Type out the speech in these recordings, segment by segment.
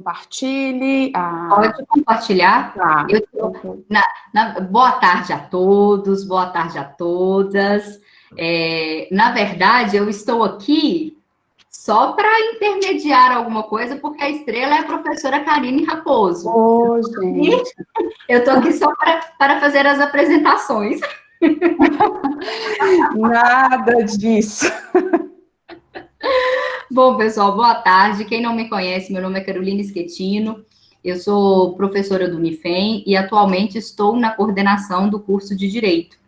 compartilhe. Pode compartilhar. Tá. Boa tarde a todos, boa tarde a todas. Na verdade, eu estou aqui só para intermediar alguma coisa, porque a estrela é a professora Karine Raposo. Gente. Eu estou aqui só para fazer as apresentações. Nada disso. Bom, pessoal, boa tarde. Quem não me conhece, meu nome é Carolina Schettino, eu sou professora do Unifem e atualmente estou na coordenação do curso de Direito.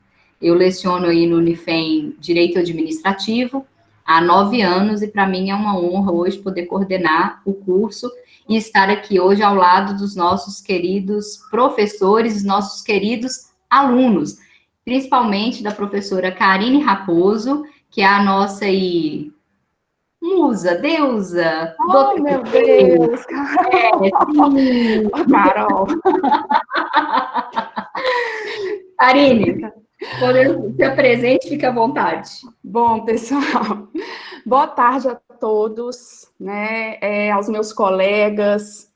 Eu leciono aí no Unifem Direito Administrativo há 9 anos e para mim é uma honra hoje poder coordenar o curso e estar aqui hoje ao lado dos nossos queridos professores, nossos queridos alunos, principalmente da professora Karine Raposo, que é a nossa aí musa, deusa. Oh, meu Deus, Carol. Karine, quando eu se apresente, fique à vontade. Bom, pessoal, boa tarde a todos, né, aos meus colegas,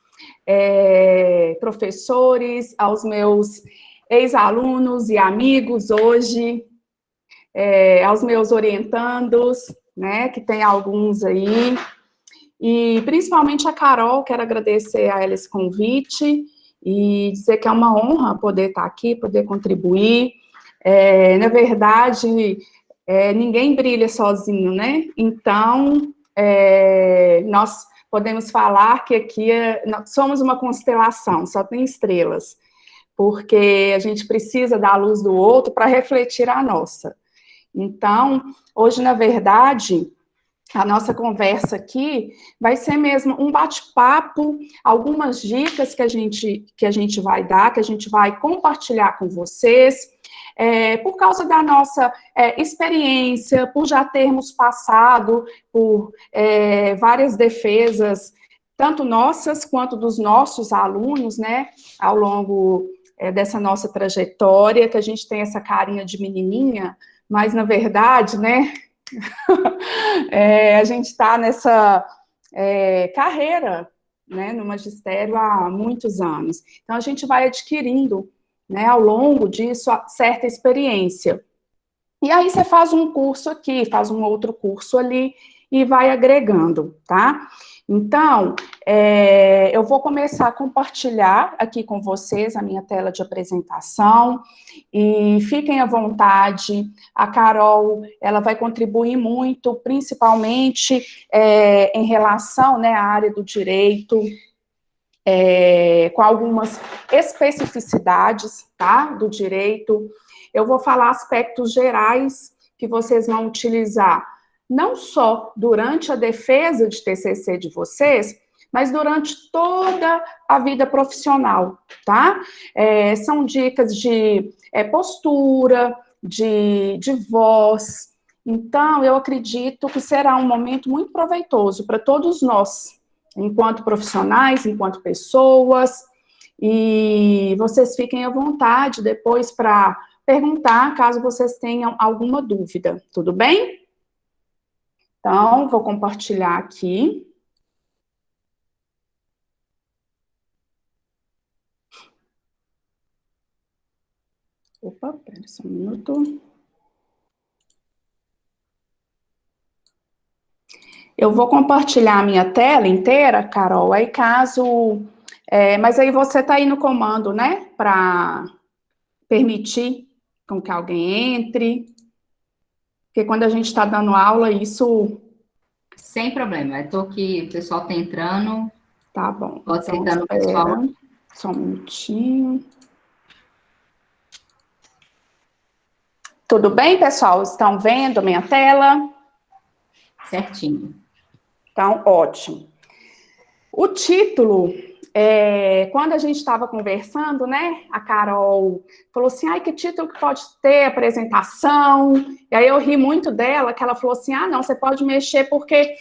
professores, aos meus ex-alunos e amigos hoje, aos meus orientandos, né, que tem alguns aí, e principalmente a Carol, quero agradecer a ela esse convite e dizer que é uma honra poder estar aqui, poder contribuir. Na verdade, ninguém brilha sozinho, né? Então, nós podemos falar que aqui nós somos uma constelação, só tem estrelas, porque a gente precisa da luz do outro para refletir a nossa. Então, hoje, na verdade, a nossa conversa aqui vai ser mesmo um bate-papo, algumas dicas que a gente vai dar, que a gente vai compartilhar com vocês, por causa da nossa experiência, por já termos passado por várias defesas, tanto nossas quanto dos nossos alunos, né, ao longo dessa nossa trajetória, que a gente tem essa carinha de menininha, mas, na verdade, né, a gente está nessa carreira, né, no magistério há muitos anos. Então, a gente vai adquirindo, né, ao longo disso, certa experiência. E aí você faz um curso aqui, faz um outro curso ali, e vai agregando, tá? Então, eu vou começar a compartilhar aqui com vocês a minha tela de apresentação, e fiquem à vontade, a Carol, ela vai contribuir muito, principalmente em relação, né, à área do direito, com algumas especificidades, tá, do direito. Eu vou falar aspectos gerais que vocês vão utilizar, não só durante a defesa de TCC de vocês, mas durante toda a vida profissional, tá? São dicas de postura, de voz. Então, eu acredito que será um momento muito proveitoso para todos nós, enquanto profissionais, enquanto pessoas, e vocês fiquem à vontade depois para perguntar, caso vocês tenham alguma dúvida, tudo bem? Então, vou compartilhar aqui. Opa, pera só um minuto. Eu vou compartilhar a minha tela inteira, Carol, aí caso... mas aí você está aí no comando, né? Para permitir com que alguém entre. Porque quando a gente está dando aula, isso... Sem problema, eu estou aqui, o pessoal está entrando. Tá bom. Estou aceitando o pessoal. Só um minutinho. Tudo bem, pessoal? Estão vendo a minha tela? Certinho. Então, ótimo. O título, quando a gente estava conversando, né, a Carol falou assim, ai, que título que pode ter, apresentação, e aí eu ri muito dela, que ela falou assim, não, você pode mexer porque,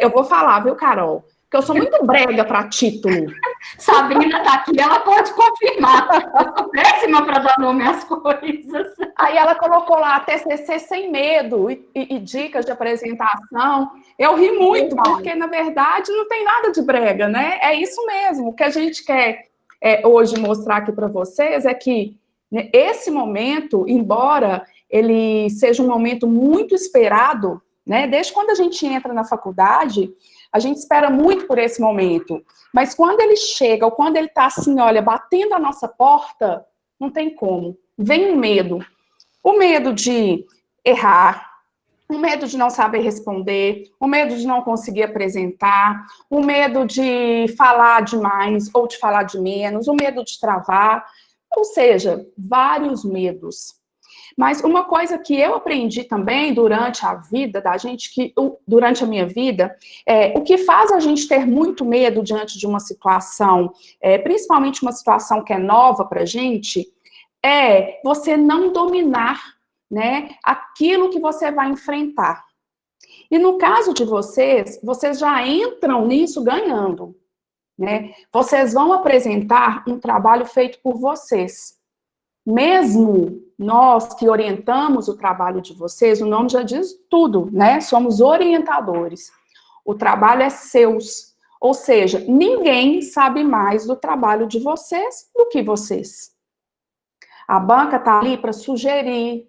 eu vou falar, viu, Carol, porque eu sou muito brega para título. Sabrina está aqui, ela pode confirmar. Eu sou péssima para dar nome às coisas. Aí ela colocou lá TCC sem medo e dicas de apresentação. Eu ri muito, porque, na verdade, não tem nada de brega, né? É isso mesmo. O que a gente quer hoje mostrar aqui para vocês é que, né, esse momento, embora ele seja um momento muito esperado, né? Desde quando a gente entra na faculdade, a gente espera muito por esse momento. Mas quando ele chega, ou quando ele está assim, olha, batendo a nossa porta, não tem como. Vem um medo. O medo de errar, o medo de não saber responder, o medo de não conseguir apresentar, o medo de falar demais ou de falar de menos, o medo de travar, ou seja, vários medos. Mas uma coisa que eu aprendi também durante a vida da gente, durante a minha vida, o que faz a gente ter muito medo diante de uma situação, principalmente uma situação que é nova para a gente, é você não dominar, né, aquilo que você vai enfrentar. E no caso de vocês já entram nisso ganhando, né? Vocês vão apresentar um trabalho feito por vocês. Mesmo nós que orientamos o trabalho de vocês, o nome já diz tudo, né? Somos orientadores. O trabalho é seus. Ou seja, ninguém sabe mais do trabalho de vocês do que vocês. A banca está ali para sugerir,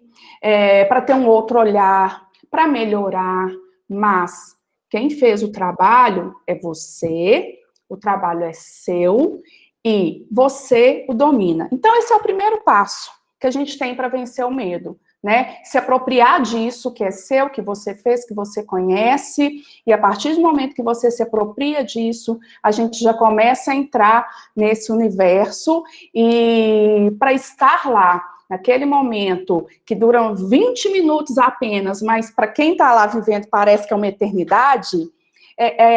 para ter um outro olhar, para melhorar, mas quem fez o trabalho é você, o trabalho é seu, e você o domina. Então, esse é o primeiro passo que a gente tem para vencer o medo, né? Se apropriar disso que é seu, que você fez, que você conhece, e a partir do momento que você se apropria disso, a gente já começa a entrar nesse universo, e para estar lá, naquele momento, que duram 20 minutos apenas, mas para quem está lá vivendo parece que é uma eternidade,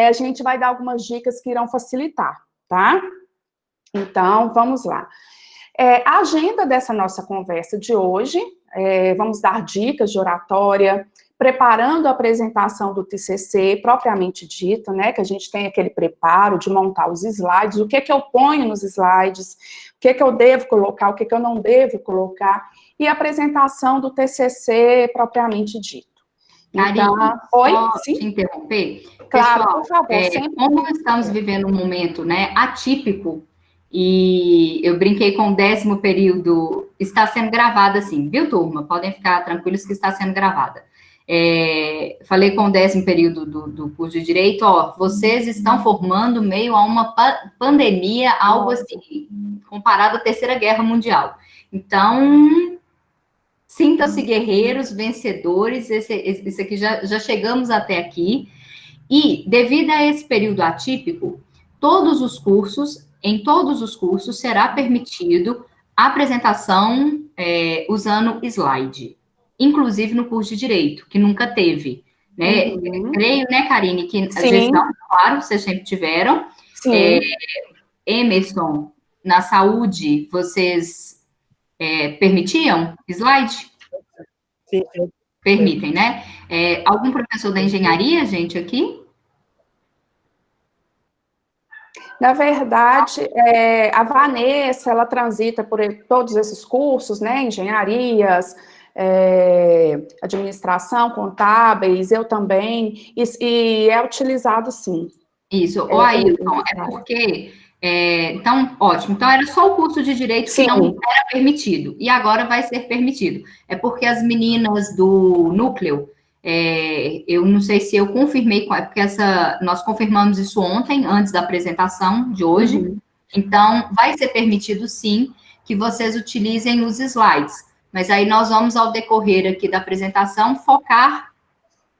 a gente vai dar algumas dicas que irão facilitar, tá? Então, vamos lá. A agenda dessa nossa conversa de hoje, vamos dar dicas de oratória, preparando a apresentação do TCC, propriamente dita, né, que a gente tem aquele preparo de montar os slides, o que eu ponho nos slides, o que eu devo colocar, o que eu não devo colocar, e a apresentação do TCC propriamente dito. Então, oi? Só Sim? te interromper. Claro, Pessoal, por favor. como estamos vivendo um momento, né, atípico, e eu brinquei com o 10º período, está sendo gravada assim, viu, turma? Podem ficar tranquilos que está sendo gravada. Falei com o 10º período do curso de Direito, vocês estão formando meio a uma pandemia, algo assim, comparado à Terceira Guerra Mundial. Então, sintam-se guerreiros, vencedores, isso aqui já chegamos até aqui, e devido a esse período atípico, em todos os cursos será permitido a apresentação usando slide, inclusive no curso de Direito, que nunca teve, né? Uhum. Creio, né, Karine, que Sim. a gestão, claro, vocês sempre tiveram. Sim. Emerson, na saúde, vocês permitiam slide? Sim. Permitem, né? Algum professor da engenharia, gente, aqui? Na verdade, a Vanessa, ela transita por todos esses cursos, né, engenharias, administração, contábeis, eu também, e é utilizado sim. Isso, o Ailton, porque... então, ótimo. Então, era só o curso de Direito que não era permitido. E agora vai ser permitido. É porque as meninas do núcleo, eu não sei se eu confirmei, porque nós confirmamos isso ontem, antes da apresentação de hoje. Uhum. Então, vai ser permitido, sim, que vocês utilizem os slides. Mas aí nós vamos, ao decorrer aqui da apresentação, focar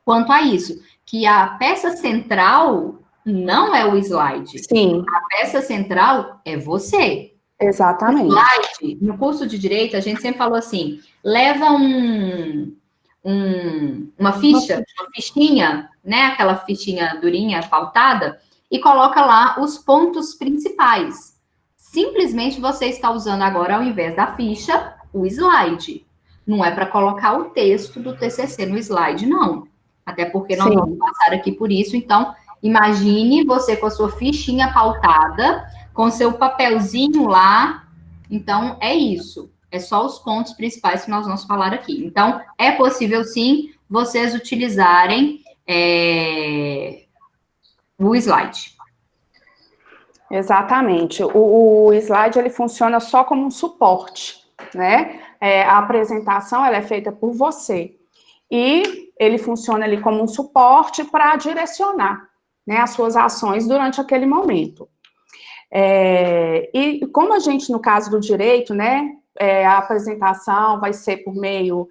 quanto a isso. Que a peça central... não é o slide. Sim. A peça central é você. Exatamente. O slide, no curso de Direito, a gente sempre falou assim, leva uma fichinha, né, aquela fichinha durinha, pautada, e coloca lá os pontos principais. Simplesmente você está usando agora, ao invés da ficha, o slide. Não é para colocar o texto do TCC no slide, não. Até porque nós vamos passar aqui por isso, então... Imagine você com a sua fichinha pautada, com seu papelzinho lá. Então, é isso. É só os pontos principais que nós vamos falar aqui. Então, é possível, sim, vocês utilizarem o slide. Exatamente. O slide, ele funciona só como um suporte, né? A apresentação, ela é feita por você. E ele funciona ali como um suporte para direcionar, né, as suas ações durante aquele momento. E como a gente, no caso do direito, né, a apresentação vai ser por meio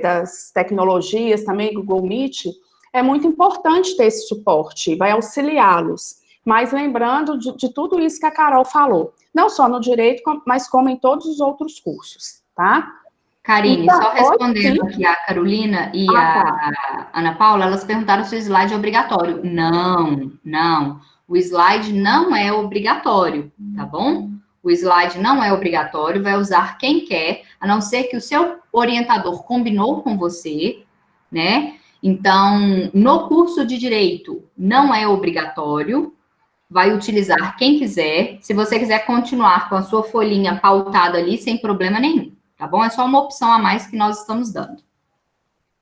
das tecnologias, também Google Meet, é muito importante ter esse suporte, vai auxiliá-los. Mas lembrando de tudo isso que a Carol falou, não só no direito, mas como em todos os outros cursos, tá? Karine, Então, só respondendo aqui a Carolina e a Ana Paula, elas perguntaram se o slide é obrigatório. Não, não. O slide não é obrigatório, tá bom? O slide não é obrigatório, vai usar quem quer, a não ser que o seu orientador combinou com você, né? Então, no curso de direito, não é obrigatório, vai utilizar quem quiser. Se você quiser continuar com a sua folhinha pautada ali, sem problema nenhum, tá bom? É só uma opção a mais que nós estamos dando.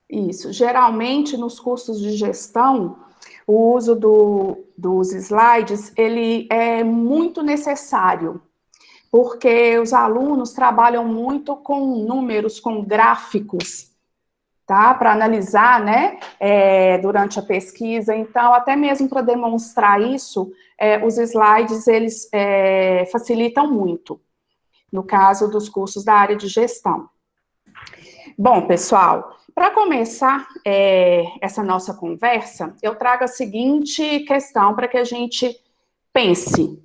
Isso. Geralmente, nos cursos de gestão, o uso dos slides, ele é muito necessário, porque os alunos trabalham muito com números, com gráficos, tá? Para analisar, né, durante a pesquisa. Então, até mesmo para demonstrar isso, os slides, eles facilitam muito, no caso dos cursos da área de gestão. Bom, pessoal, para começar essa nossa conversa, eu trago a seguinte questão para que a gente pense.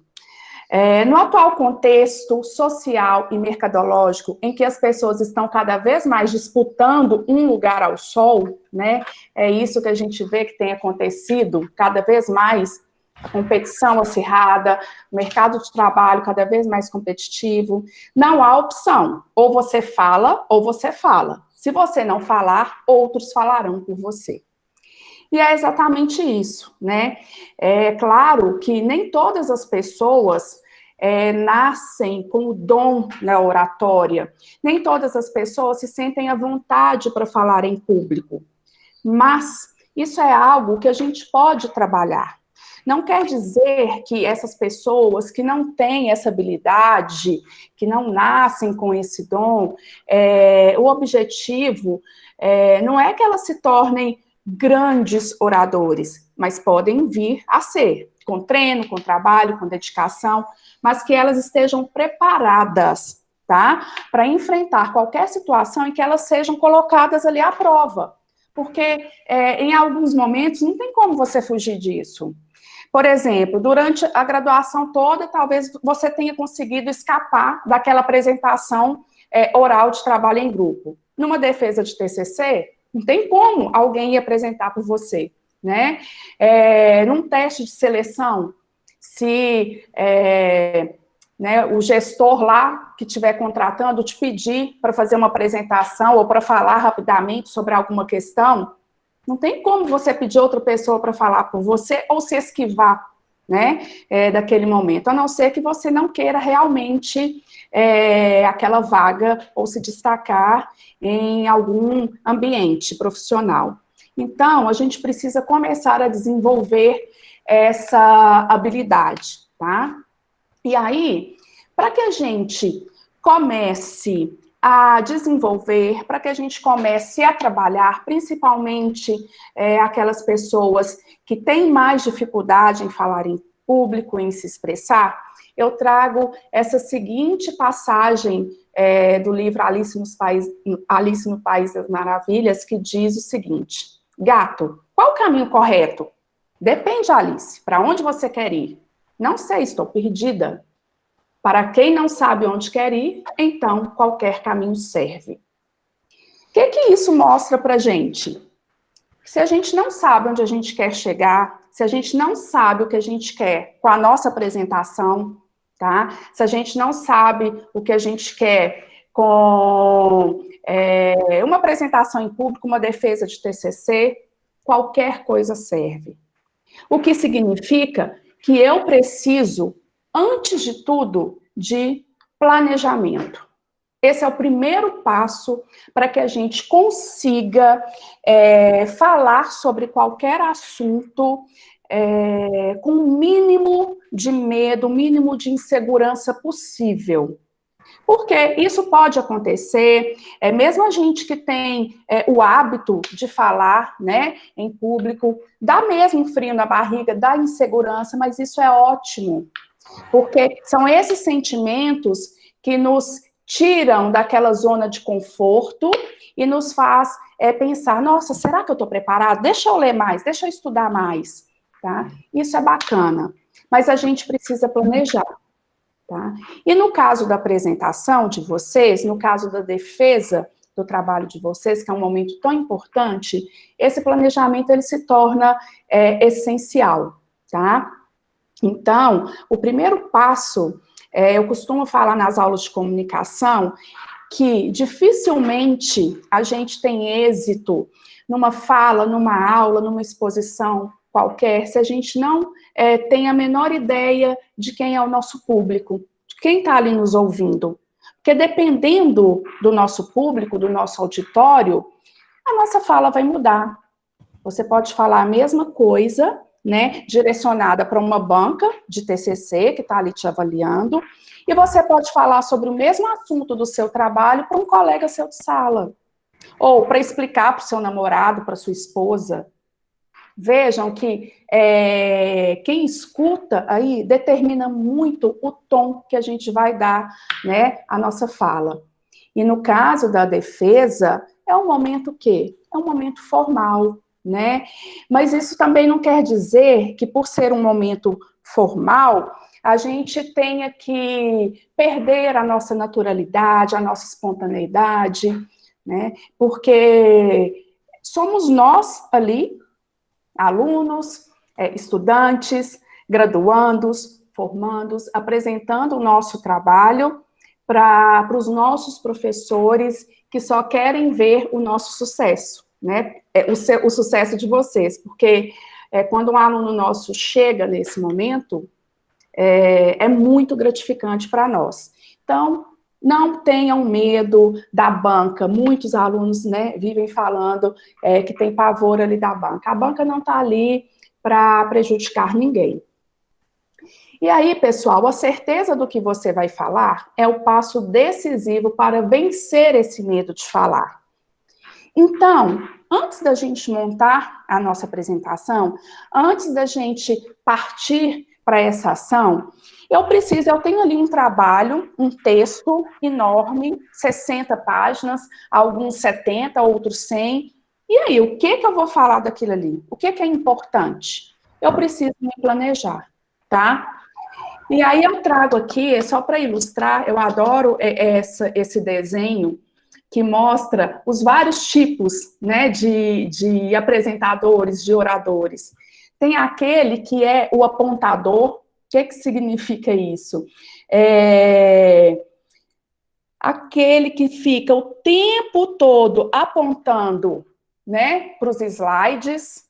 No atual contexto social e mercadológico, em que as pessoas estão cada vez mais disputando um lugar ao sol, né? É isso que a gente vê que tem acontecido cada vez mais, a competição acirrada, o mercado de trabalho cada vez mais competitivo. Não há opção, ou você fala, ou você fala. Se você não falar, outros falarão por você. E é exatamente isso, né? É claro que nem todas as pessoas nascem com o dom na oratória, nem todas as pessoas se sentem à vontade para falar em público, mas isso é algo que a gente pode trabalhar. Não quer dizer que essas pessoas que não têm essa habilidade, que não nascem com esse dom, o objetivo não é que elas se tornem grandes oradores, mas podem vir a ser, com treino, com trabalho, com dedicação, mas que elas estejam preparadas, tá? Para enfrentar qualquer situação em que elas sejam colocadas ali à prova. Porque em alguns momentos não tem como você fugir disso. Por exemplo, durante a graduação toda, talvez você tenha conseguido escapar daquela apresentação oral de trabalho em grupo. Numa defesa de TCC, não tem como alguém ir apresentar por você, né? Num teste de seleção, se né, o gestor lá que estiver contratando te pedir para fazer uma apresentação ou para falar rapidamente sobre alguma questão, não tem como você pedir outra pessoa para falar por você ou se esquivar, né, daquele momento, a não ser que você não queira realmente aquela vaga ou se destacar em algum ambiente profissional. Então, a gente precisa começar a desenvolver essa habilidade, tá? E aí, para que a gente comece a desenvolver, para que a gente comece a trabalhar, principalmente aquelas pessoas que têm mais dificuldade em falar em público, em se expressar, eu trago essa seguinte passagem do livro Alice no País das Maravilhas, que diz o seguinte: gato, qual o caminho correto? Depende, Alice, para onde você quer ir? Não sei, estou perdida. Para quem não sabe onde quer ir, então qualquer caminho serve. O que isso mostra para a gente? Se a gente não sabe onde a gente quer chegar, se a gente não sabe o que a gente quer com a nossa apresentação, tá? Se a gente não sabe o que a gente quer com uma apresentação em público, uma defesa de TCC, qualquer coisa serve. O que significa que eu preciso antes de tudo, de planejamento. Esse é o primeiro passo para que a gente consiga falar sobre qualquer assunto com o mínimo de medo, o mínimo de insegurança possível. Porque isso pode acontecer, mesmo a gente que tem o hábito de falar, né, em público, dá mesmo frio na barriga, dá insegurança, mas isso é ótimo, porque são esses sentimentos que nos tiram daquela zona de conforto e nos faz pensar, nossa, será que eu estou preparado? Deixa eu ler mais, deixa eu estudar mais, tá? Isso é bacana, mas a gente precisa planejar. Tá? E no caso da apresentação de vocês, no caso da defesa do trabalho de vocês, que é um momento tão importante, esse planejamento ele se torna essencial, tá? Então, o primeiro passo, eu costumo falar nas aulas de comunicação, que dificilmente a gente tem êxito numa fala, numa aula, numa exposição qualquer, se a gente não tem a menor ideia de quem é o nosso público, de quem está ali nos ouvindo. Porque dependendo do nosso público, do nosso auditório, a nossa fala vai mudar. Você pode falar a mesma coisa, né, direcionada para uma banca de TCC, que está ali te avaliando, e você pode falar sobre o mesmo assunto do seu trabalho para um colega seu de sala, ou para explicar para o seu namorado, para sua esposa. Vejam que quem escuta aí determina muito o tom que a gente vai dar, né, à nossa fala. E no caso da defesa, é um momento que? É um momento formal, né? Mas isso também não quer dizer que por ser um momento formal, a gente tenha que perder a nossa naturalidade, a nossa espontaneidade, né? Porque somos nós ali, alunos, estudantes, graduandos, formandos, apresentando o nosso trabalho para os nossos professores que só querem ver o nosso sucesso, né? O sucesso de vocês, porque quando um aluno nosso chega nesse momento, é muito gratificante para nós. Então, não tenham medo da banca. Muitos alunos, né, vivem falando que tem pavor ali da banca. A banca não está ali para prejudicar ninguém. E aí, pessoal, a certeza do que você vai falar é o passo decisivo para vencer esse medo de falar. Então, antes da gente montar a nossa apresentação, antes da gente partir para essa ação, eu tenho ali um trabalho, um texto enorme, 60 páginas, alguns 70, outros 100. E aí, o que eu vou falar daquilo ali? O que é importante? Eu preciso me planejar, tá? E aí eu trago aqui, só para ilustrar, eu adoro esse desenho que mostra os vários tipos, né, de apresentadores, de oradores. Tem aquele que é o apontador. O que significa isso? Aquele que fica o tempo todo apontando, né, para os slides.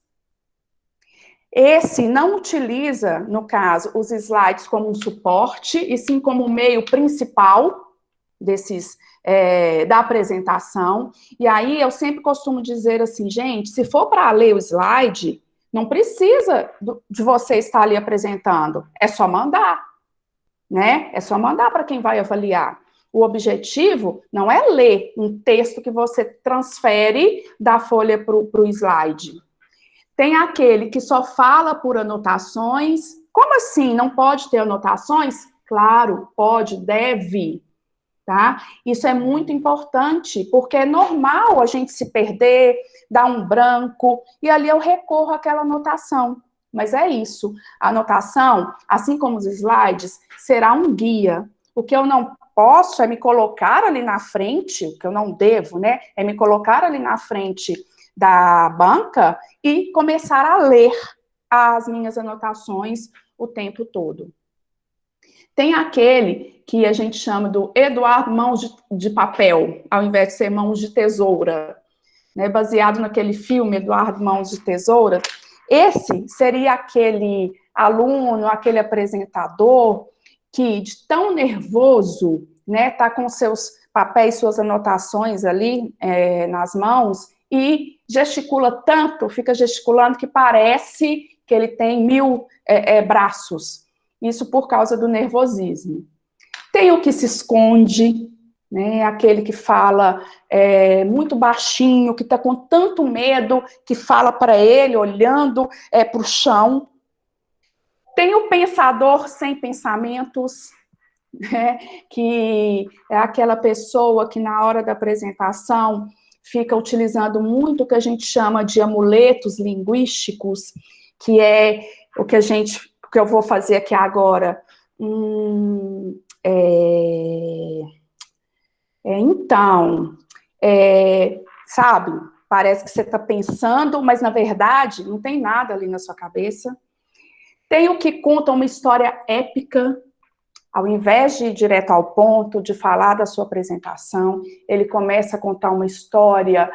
Esse não utiliza, no caso, os slides como um suporte, e sim como meio principal da apresentação. E aí eu sempre costumo dizer assim, gente, se for para ler o slide, não precisa de você estar ali apresentando, é só mandar, né? É só mandar para quem vai avaliar. O objetivo não é ler um texto que você transfere da folha para o slide. Tem aquele que só fala por anotações. Como assim? Não pode ter anotações? Claro, pode, deve, tá? Isso é muito importante, porque é normal a gente se perder, dar um branco, e ali eu recorro àquela anotação. Mas é isso. A anotação, assim como os slides, será um guia. O que eu não posso é me colocar ali na frente, o que eu não devo, né? É me colocar ali na frente da banca e começar a ler as minhas anotações o tempo todo. Tem aquele que a gente chama do Eduardo Mãos de Papel, ao invés de ser Mãos de Tesoura, né, baseado naquele filme Eduardo Mãos de Tesoura. Esse seria aquele aluno, aquele apresentador que, de tão nervoso, né, tá com seus papéis, suas anotações ali nas mãos, e gesticula tanto, fica gesticulando que parece que ele tem 1000 braços. Isso por causa do nervosismo. Tem o que se esconde, né, aquele que fala muito baixinho, que está com tanto medo, que fala para ele, olhando para o chão. Tem o pensador sem pensamentos, né, que é aquela pessoa que na hora da apresentação fica utilizando muito o que a gente chama de amuletos linguísticos, que é o que eu vou fazer aqui agora. Então, sabe, parece que você está pensando, mas na verdade não tem nada ali na sua cabeça. Tem o que conta uma história épica, ao invés de ir direto ao ponto, de falar da sua apresentação, ele começa a contar uma história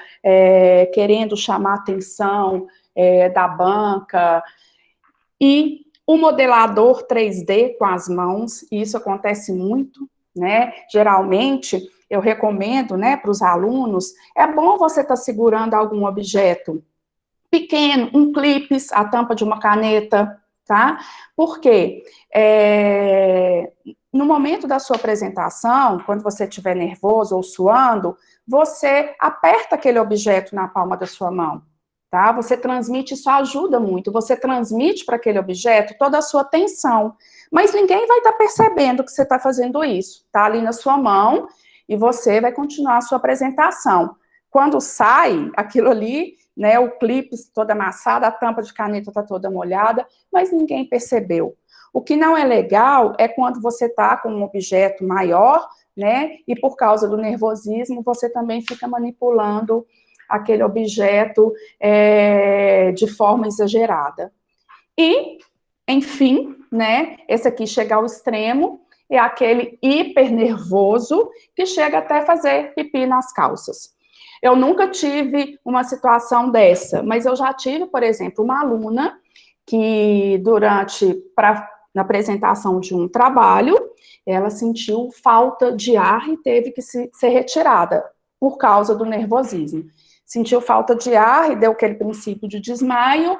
querendo chamar a atenção da banca. E o modelador 3D com as mãos, e isso acontece muito, né? Geralmente, eu recomendo, né, para os alunos, é bom você estar segurando algum objeto pequeno, um clips, a tampa de uma caneta, tá? Por quê? No momento da sua apresentação, quando você estiver nervoso ou suando, você aperta aquele objeto na palma da sua mão, tá? Você transmite, isso ajuda muito, você transmite para aquele objeto toda a sua atenção, mas ninguém vai estar percebendo que você está fazendo isso, tá ali na sua mão, e você vai continuar a sua apresentação. Quando sai aquilo ali, né, o clipe todo amassado, a tampa de caneta está toda molhada, mas ninguém percebeu. O que não é legal é quando você está com um objeto maior, né, e por causa do nervosismo, você também fica manipulando aquele objeto de forma exagerada. E, enfim, né, esse aqui chega ao extremo, é aquele hipernervoso que chega até fazer pipi nas calças. Eu nunca tive uma situação dessa, mas eu já tive, por exemplo, uma aluna que na apresentação de um trabalho, ela sentiu falta de ar e teve que ser retirada por causa do nervosismo. Sentiu falta de ar e deu aquele princípio de desmaio,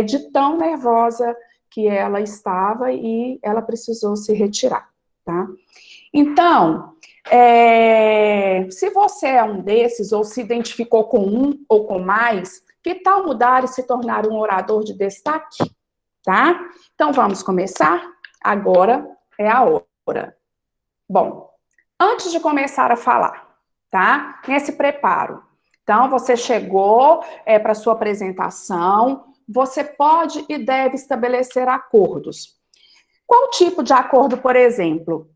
de tão nervosa que ela estava, e ela precisou se retirar, tá? Então, se você é um desses, ou se identificou com um ou com mais, que tal mudar e se tornar um orador de destaque? Tá? Então, vamos começar? Agora é a hora. Bom, antes de começar a falar, tá? Nesse preparo. Então, você chegou para a sua apresentação, você pode e deve estabelecer acordos. Qual tipo de acordo, por exemplo?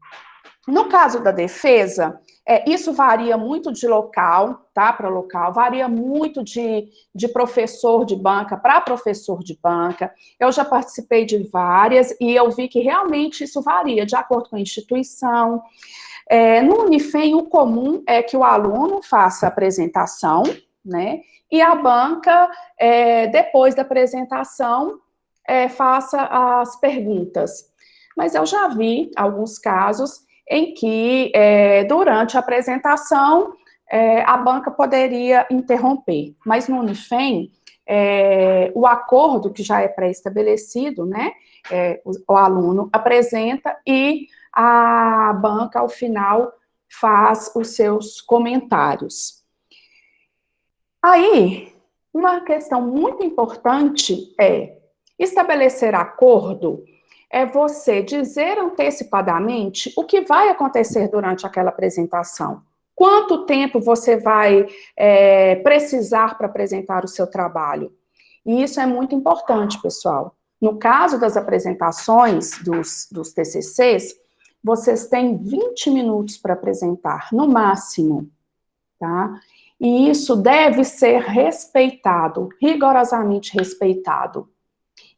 No caso da defesa, isso varia muito de local, tá? Para local, varia muito de professor de banca para professor de banca. Eu já participei de várias e eu vi que realmente isso varia de acordo com a instituição. No Unifem, o comum é que o aluno faça a apresentação, né? E a banca, depois da apresentação, faça as perguntas. Mas eu já vi alguns casos em que, durante a apresentação, a banca poderia interromper. Mas no Unifem, o acordo que já é pré-estabelecido, né, o aluno apresenta e a banca, ao final, faz os seus comentários. Aí, uma questão muito importante é estabelecer acordo. É você dizer antecipadamente o que vai acontecer durante aquela apresentação. Quanto tempo você vai precisar para apresentar o seu trabalho? E isso é muito importante, pessoal. No caso das apresentações dos TCCs, vocês têm 20 minutos para apresentar, no máximo, tá? E isso deve ser respeitado, rigorosamente respeitado.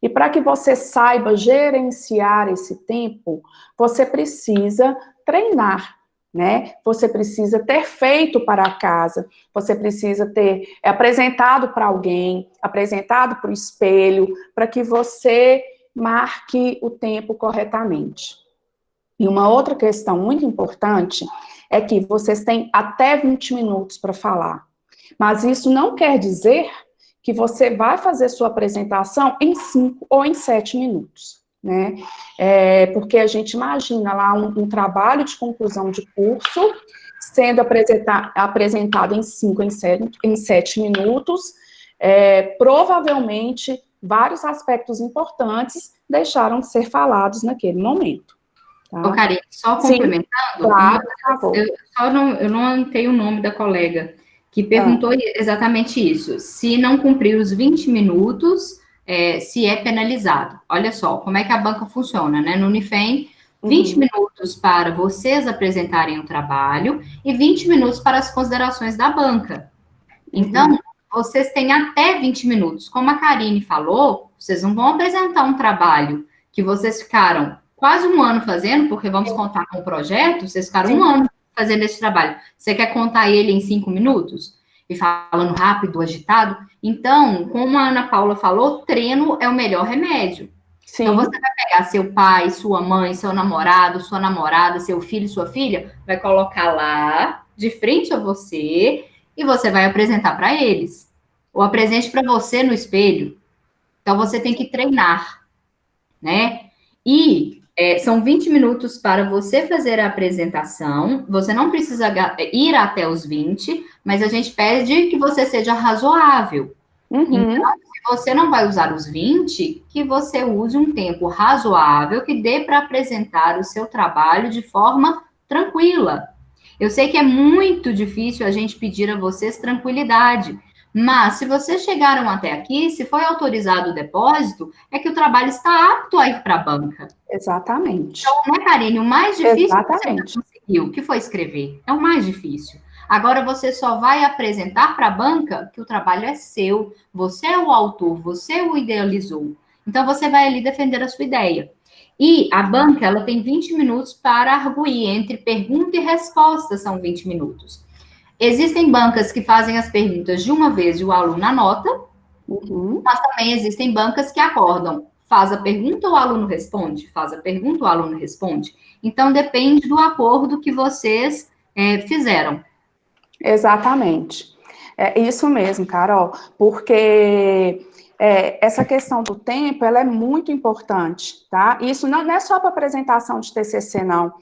E para que você saiba gerenciar esse tempo, você precisa treinar, né? Você precisa ter feito para casa, você precisa ter apresentado para alguém, apresentado para o espelho, para que você marque o tempo corretamente. E uma outra questão muito importante é que vocês têm até 20 minutos para falar. Mas isso não quer dizer que você vai fazer sua apresentação em 5 ou em 7 minutos, né? Porque a gente imagina lá um trabalho de conclusão de curso sendo apresentado em 5, em 7 minutos, provavelmente vários aspectos importantes deixaram de ser falados naquele momento. Tá? Ô, Karine, só Sim, complementando, claro, por favor. eu não anotei o nome da colega que perguntou exatamente isso. Se não cumprir os 20 minutos, se é penalizado. Olha só, como é que a banca funciona, né? No Unifem, 20 minutos para vocês apresentarem o trabalho e 20 minutos para as considerações da banca. Então, vocês têm até 20 minutos. Como a Karine falou, vocês não vão apresentar um trabalho que vocês ficaram quase um ano fazendo, porque vamos contar com o projeto, vocês ficaram um ano fazendo esse trabalho. Você quer contar ele em 5 minutos? E falando rápido, agitado? Então, como a Ana Paula falou, treino é o melhor remédio. Sim. Então, você vai pegar seu pai, sua mãe, seu namorado, sua namorada, seu filho, sua filha, vai colocar lá, de frente a você, e você vai apresentar para eles. Ou apresente para você no espelho. Então, você tem que treinar, né? E são 20 minutos para você fazer a apresentação. Você não precisa ir até os 20, mas a gente pede que você seja razoável. Então, se você não vai usar os 20, que você use um tempo razoável que dê para apresentar o seu trabalho de forma tranquila. Eu sei que é muito difícil a gente pedir a vocês tranquilidade, mas se vocês chegaram até aqui, se foi autorizado o depósito, é que o trabalho está apto a ir para a banca. Exatamente. Então, né, Karine, o mais difícil que você conseguiu, que foi escrever, é o mais difícil. Agora você só vai apresentar para a banca que o trabalho é seu, você é o autor, você o idealizou. Então você vai ali defender a sua ideia. E a banca, ela tem 20 minutos para arguir, entre pergunta e resposta são 20 minutos. Existem bancas que fazem as perguntas de uma vez e o aluno anota, mas também existem bancas que acordam. Faz a pergunta, o aluno responde. Faz a pergunta, o aluno responde. Então, depende do acordo que vocês fizeram. Exatamente. É isso mesmo, Carol, porque essa questão do tempo, ela é muito importante, tá? Isso não é só para apresentação de TCC, não.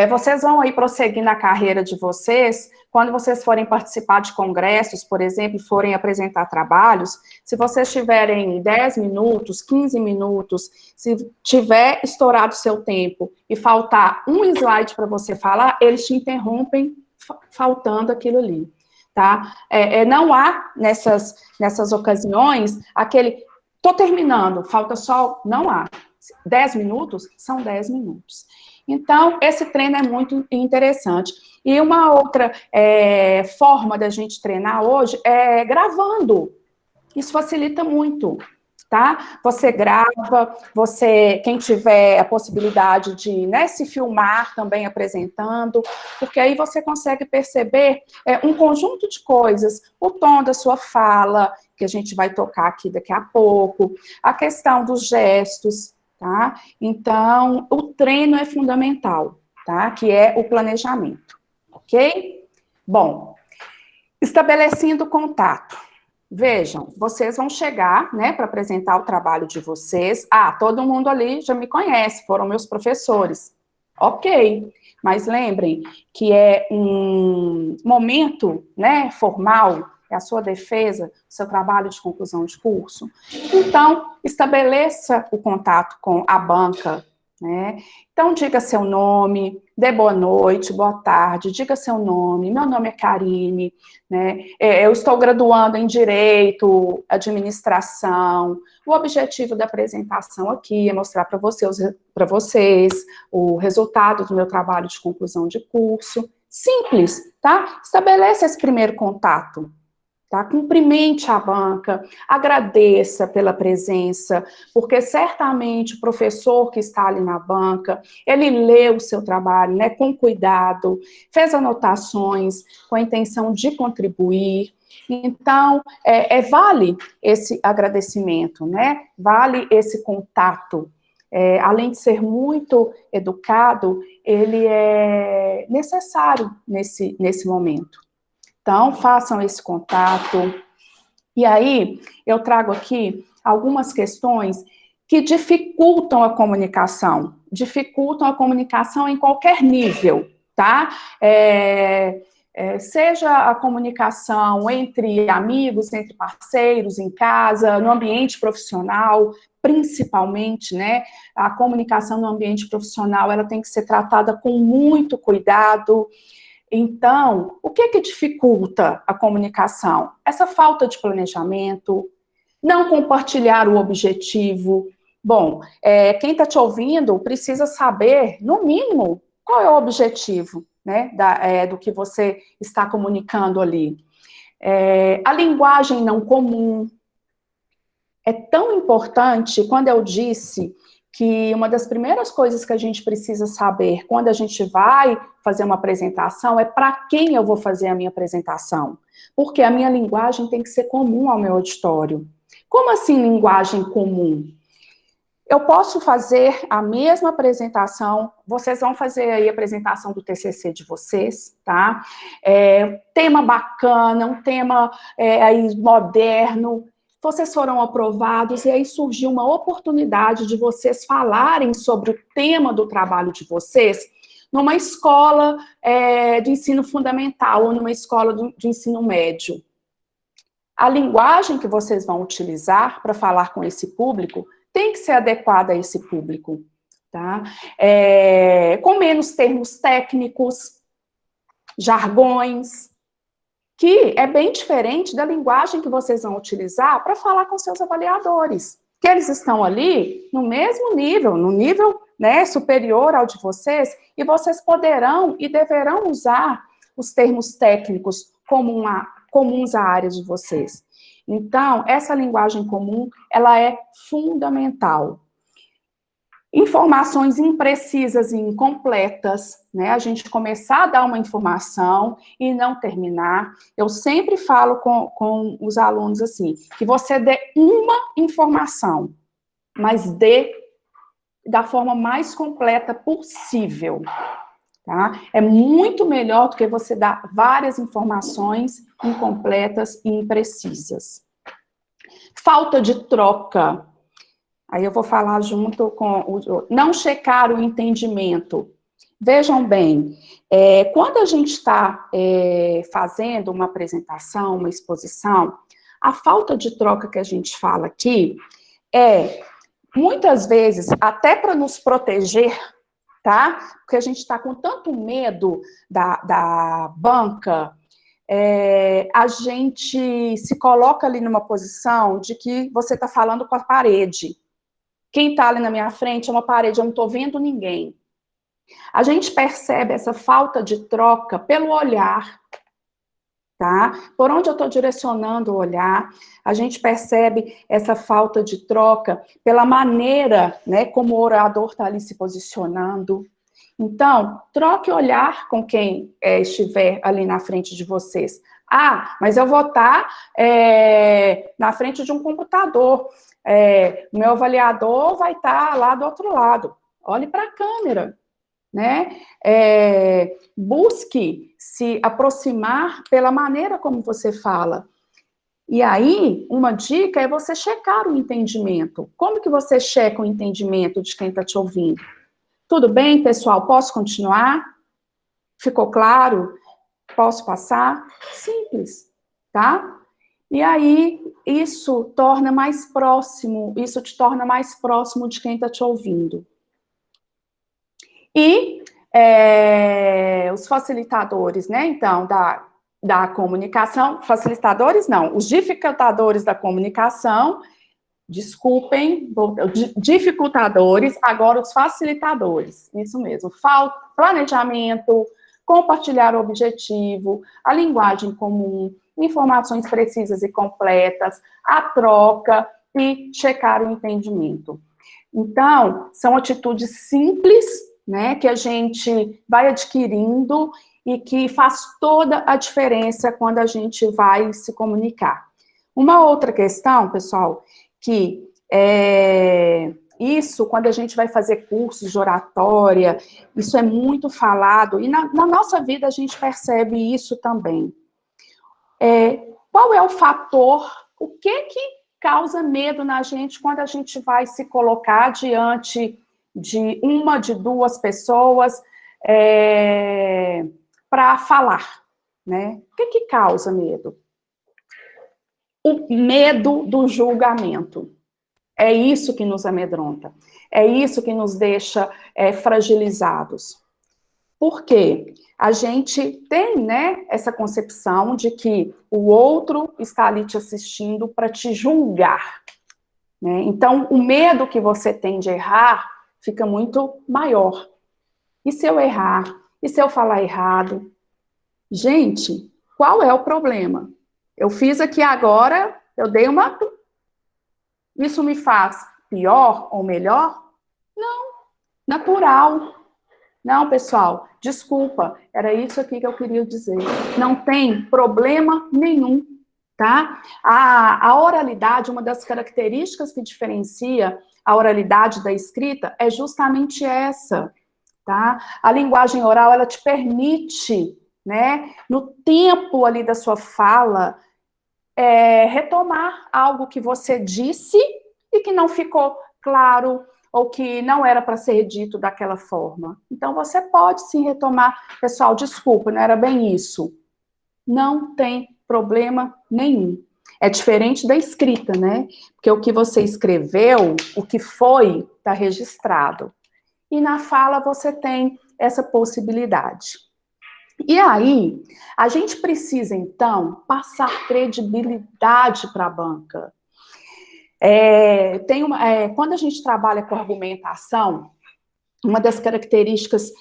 Vocês vão aí prosseguir na carreira de vocês, quando vocês forem participar de congressos, por exemplo, forem apresentar trabalhos, se vocês tiverem 10 minutos, 15 minutos, se tiver estourado o seu tempo e faltar um slide para você falar, eles te interrompem faltando aquilo ali, tá? Não há nessas ocasiões aquele, tô terminando, falta só, não há. 10 minutos são 10 minutos. Então, esse treino é muito interessante. E uma outra forma da gente treinar hoje é gravando. Isso facilita muito, tá? Você grava, quem tiver a possibilidade de, né, se filmar também apresentando, porque aí você consegue perceber um conjunto de coisas, o tom da sua fala, que a gente vai tocar aqui daqui a pouco, a questão dos gestos, tá? Então, o treino é fundamental, tá? Que é o planejamento, ok? Bom, estabelecendo contato. Vejam, vocês vão chegar, né, para apresentar o trabalho de vocês. Todo mundo ali já me conhece, foram meus professores. Ok, mas lembrem que é um momento, né, formal, é a sua defesa, seu trabalho de conclusão de curso. Então, estabeleça o contato com a banca, né? Então, diga seu nome, dê boa noite, boa tarde, diga seu nome, meu nome é Karine, né? Eu estou graduando em Direito, Administração. O objetivo da apresentação aqui é mostrar para vocês o resultado do meu trabalho de conclusão de curso. Simples, tá? Estabeleça esse primeiro contato. Tá? Cumprimente a banca, agradeça pela presença, porque certamente o professor que está ali na banca, ele leu o seu trabalho, né, com cuidado, fez anotações com a intenção de contribuir. Então, vale esse agradecimento, né? Vale esse contato. além de ser muito educado, ele é necessário nesse momento. Então, façam esse contato. E aí, eu trago aqui algumas questões que dificultam a comunicação em qualquer nível, tá? Seja a comunicação entre amigos, entre parceiros, em casa, no ambiente profissional, principalmente, né? A comunicação no ambiente profissional, ela tem que ser tratada com muito cuidado. Então, o que dificulta a comunicação? Essa falta de planejamento, não compartilhar o objetivo. Bom, quem está te ouvindo precisa saber, no mínimo, qual é o objetivo, né, do que você está comunicando ali. A linguagem não comum. É tão importante, quando eu disse que uma das primeiras coisas que a gente precisa saber quando a gente vai fazer uma apresentação é para quem eu vou fazer a minha apresentação. Porque a minha linguagem tem que ser comum ao meu auditório. Como assim linguagem comum? Eu posso fazer a mesma apresentação, vocês vão fazer aí a apresentação do TCC de vocês, tá? Tema bacana, um tema aí moderno. Vocês foram aprovados e aí surgiu uma oportunidade de vocês falarem sobre o tema do trabalho de vocês numa escola de ensino fundamental ou numa escola de ensino médio. A linguagem que vocês vão utilizar para falar com esse público tem que ser adequada a esse público, tá? Com menos termos técnicos, jargões, que é bem diferente da linguagem que vocês vão utilizar para falar com seus avaliadores, que eles estão ali no mesmo nível, no nível, né, superior ao de vocês, e vocês poderão e deverão usar os termos técnicos comuns à área de vocês. Então, essa linguagem comum, ela é fundamental. Informações imprecisas e incompletas, né? A gente começar a dar uma informação e não terminar. Eu sempre falo com os alunos assim, que você dê uma informação, mas dê da forma mais completa possível, tá? É muito melhor do que você dar várias informações incompletas e imprecisas. Falta de troca. Aí eu vou falar junto com não checar o entendimento. Vejam bem, quando a gente está fazendo uma apresentação, uma exposição, a falta de troca que a gente fala aqui muitas vezes, até para nos proteger, tá? Porque a gente está com tanto medo da banca, a gente se coloca ali numa posição de que você está falando com a parede. Quem está ali na minha frente é uma parede, eu não estou vendo ninguém. A gente percebe essa falta de troca pelo olhar, tá? Por onde eu estou direcionando o olhar, a gente percebe essa falta de troca pela maneira, né, como o orador está ali se posicionando. Então, troque olhar com quem estiver ali na frente de vocês. Ah, mas eu vou estar na frente de um computador. O meu avaliador vai estar lá do outro lado. Olhe para a câmera, né? Busque se aproximar pela maneira como você fala. E aí, uma dica é você checar o entendimento. Como que você checa o entendimento de quem está te ouvindo? Tudo bem, pessoal? Posso continuar? Ficou claro? Posso passar? Simples, tá? E aí, isso torna mais próximo, isso te torna mais próximo de quem está te ouvindo. E os facilitadores, né, então, da comunicação, facilitadores não, os dificultadores da comunicação, desculpem, dificultadores, agora os facilitadores, isso mesmo, planejamento, compartilhar o objetivo, a linguagem comum, informações precisas e completas, a troca e checar o entendimento. Então, são atitudes simples, né, que a gente vai adquirindo e que faz toda a diferença quando a gente vai se comunicar. Uma outra questão, pessoal, que Isso, quando a gente vai fazer cursos de oratória, isso é muito falado, e na nossa vida a gente percebe isso também. Qual é o fator, o que causa medo na gente quando a gente vai se colocar diante de uma, de duas pessoas para falar, né? O que causa medo? O medo do julgamento. É isso que nos amedronta. É isso que nos deixa fragilizados. Por quê? A gente tem, né, essa concepção de que o outro está ali te assistindo para te julgar, né? Então, o medo que você tem de errar fica muito maior. E se eu errar? E se eu falar errado? Gente, qual é o problema? Eu fiz aqui agora, eu dei uma... Isso me faz pior ou melhor? Não, natural. Não, pessoal, desculpa, era isso aqui que eu queria dizer. Não tem problema nenhum, tá? A oralidade, uma das características que diferencia a oralidade da escrita é justamente essa, tá? A linguagem oral, ela te permite, né, no tempo ali da sua fala, retomar algo que você disse e que não ficou claro, ou que não era para ser dito daquela forma. Então, você pode sim retomar. Pessoal, desculpa, não era bem isso. Não tem problema nenhum. É diferente da escrita, né? Porque o que você escreveu, o que foi, está registrado. E na fala você tem essa possibilidade. E aí, a gente precisa, então, passar credibilidade para a banca. Quando a gente trabalha com argumentação, uma das características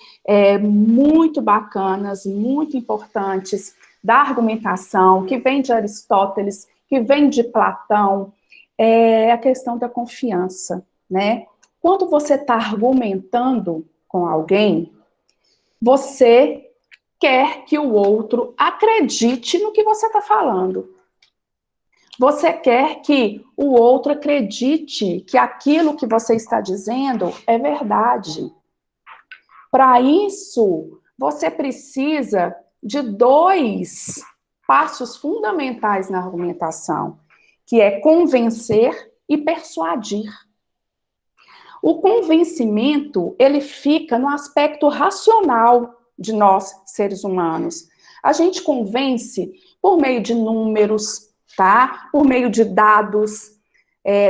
muito bacanas, muito importantes da argumentação, que vem de Aristóteles, que vem de Platão, é a questão da confiança, né? Quando você está argumentando com alguém, você quer que o outro acredite no que você está falando. Você quer que o outro acredite que aquilo que você está dizendo é verdade. Para isso, você precisa de 2 passos fundamentais na argumentação, que é convencer e persuadir. O convencimento, ele fica no aspecto racional de nós, seres humanos. A gente convence por meio de números, tá? Por meio de dados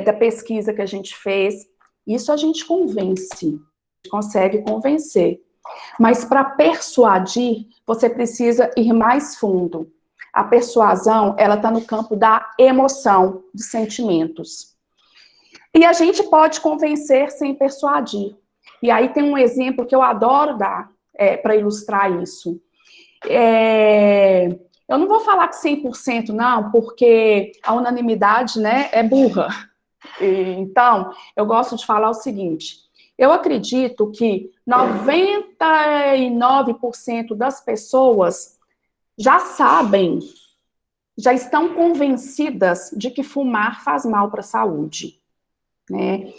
da pesquisa que a gente fez. Isso a gente convence, consegue convencer. Mas para persuadir, você precisa ir mais fundo. A persuasão, ela está no campo da emoção, dos sentimentos. E a gente pode convencer sem persuadir. E aí tem um exemplo que eu adoro dar para ilustrar isso. Eu não vou falar que 100% não, porque a unanimidade, né, é burra. Então, eu gosto de falar o seguinte: eu acredito que 99% das pessoas já sabem, já estão convencidas de que fumar faz mal para a saúde. Né?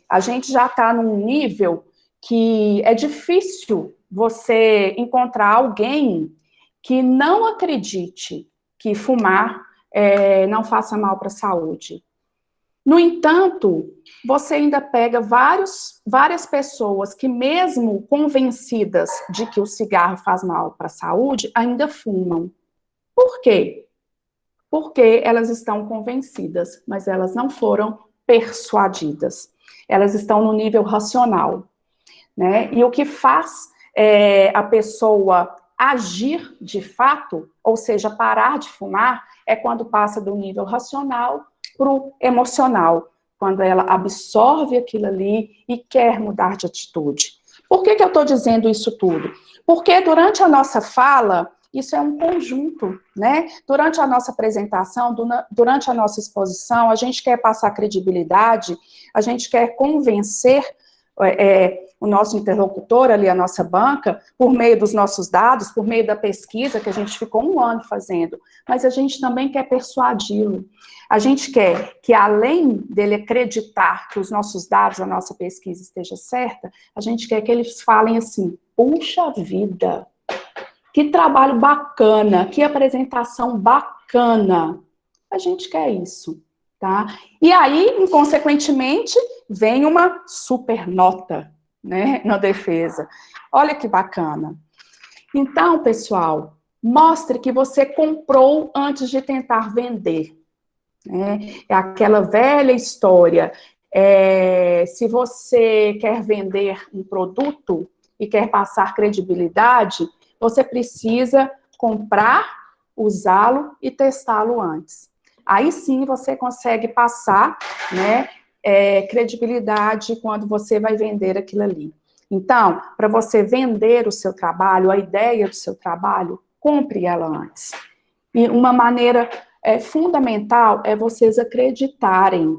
A gente já está num nível que é difícil você encontrar alguém que não acredite que fumar não faça mal para a saúde. No entanto, você ainda pega várias pessoas que, mesmo convencidas de que o cigarro faz mal para a saúde, ainda fumam. Por quê? Porque elas estão convencidas, mas elas não foram persuadidas. Elas estão no nível racional, né? E o que faz a pessoa agir de fato, ou seja, parar de fumar, é quando passa do nível racional para o emocional, quando ela absorve aquilo ali e quer mudar de atitude. Por que eu estou dizendo isso tudo? Porque durante a nossa fala, isso é um conjunto, né? Durante a nossa apresentação, durante a nossa exposição, a gente quer passar credibilidade, a gente quer convencer, o nosso interlocutor ali, a nossa banca, por meio dos nossos dados, por meio da pesquisa, que a gente ficou 1 ano fazendo, mas a gente também quer persuadi-lo. A gente quer que, além dele acreditar que os nossos dados, a nossa pesquisa esteja certa, a gente quer que eles falem assim, puxa vida, que trabalho bacana, que apresentação bacana. A gente quer isso, tá? E aí, inconsequentemente, vem uma super nota, né, na defesa. Olha que bacana. Então, pessoal, mostre que você comprou antes de tentar vender. É aquela velha história. Se você quer vender um produto e quer passar credibilidade, você precisa comprar, usá-lo e testá-lo antes. Aí sim você consegue passar, né, credibilidade quando você vai vender aquilo ali. Então, para você vender o seu trabalho, a ideia do seu trabalho, compre ela antes. E uma maneira fundamental é vocês acreditarem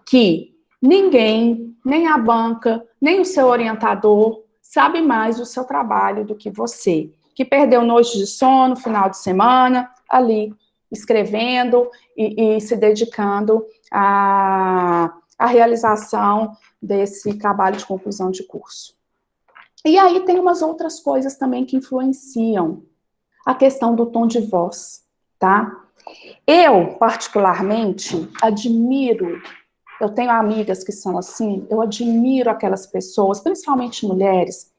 que ninguém, nem a banca, nem o seu orientador sabe mais do seu trabalho do que você, que perdeu noite de sono, final de semana, ali, escrevendo e se dedicando à realização desse trabalho de conclusão de curso. E aí tem umas outras coisas também que influenciam a questão do tom de voz, tá? Eu, particularmente, admiro, eu tenho amigas que são assim, eu admiro aquelas pessoas, principalmente mulheres,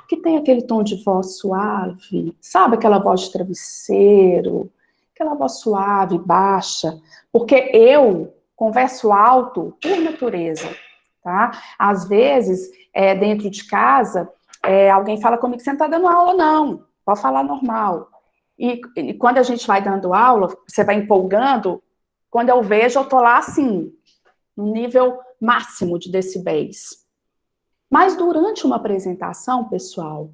que tem aquele tom de voz suave, sabe aquela voz de travesseiro, aquela voz suave, baixa, porque eu converso alto por natureza, tá? Às vezes, dentro de casa, alguém fala comigo, você não tá dando aula, não, pode falar normal. E quando a gente vai dando aula, você vai empolgando, quando eu vejo, eu tô lá assim, no nível máximo de decibéis. Mas durante uma apresentação, pessoal,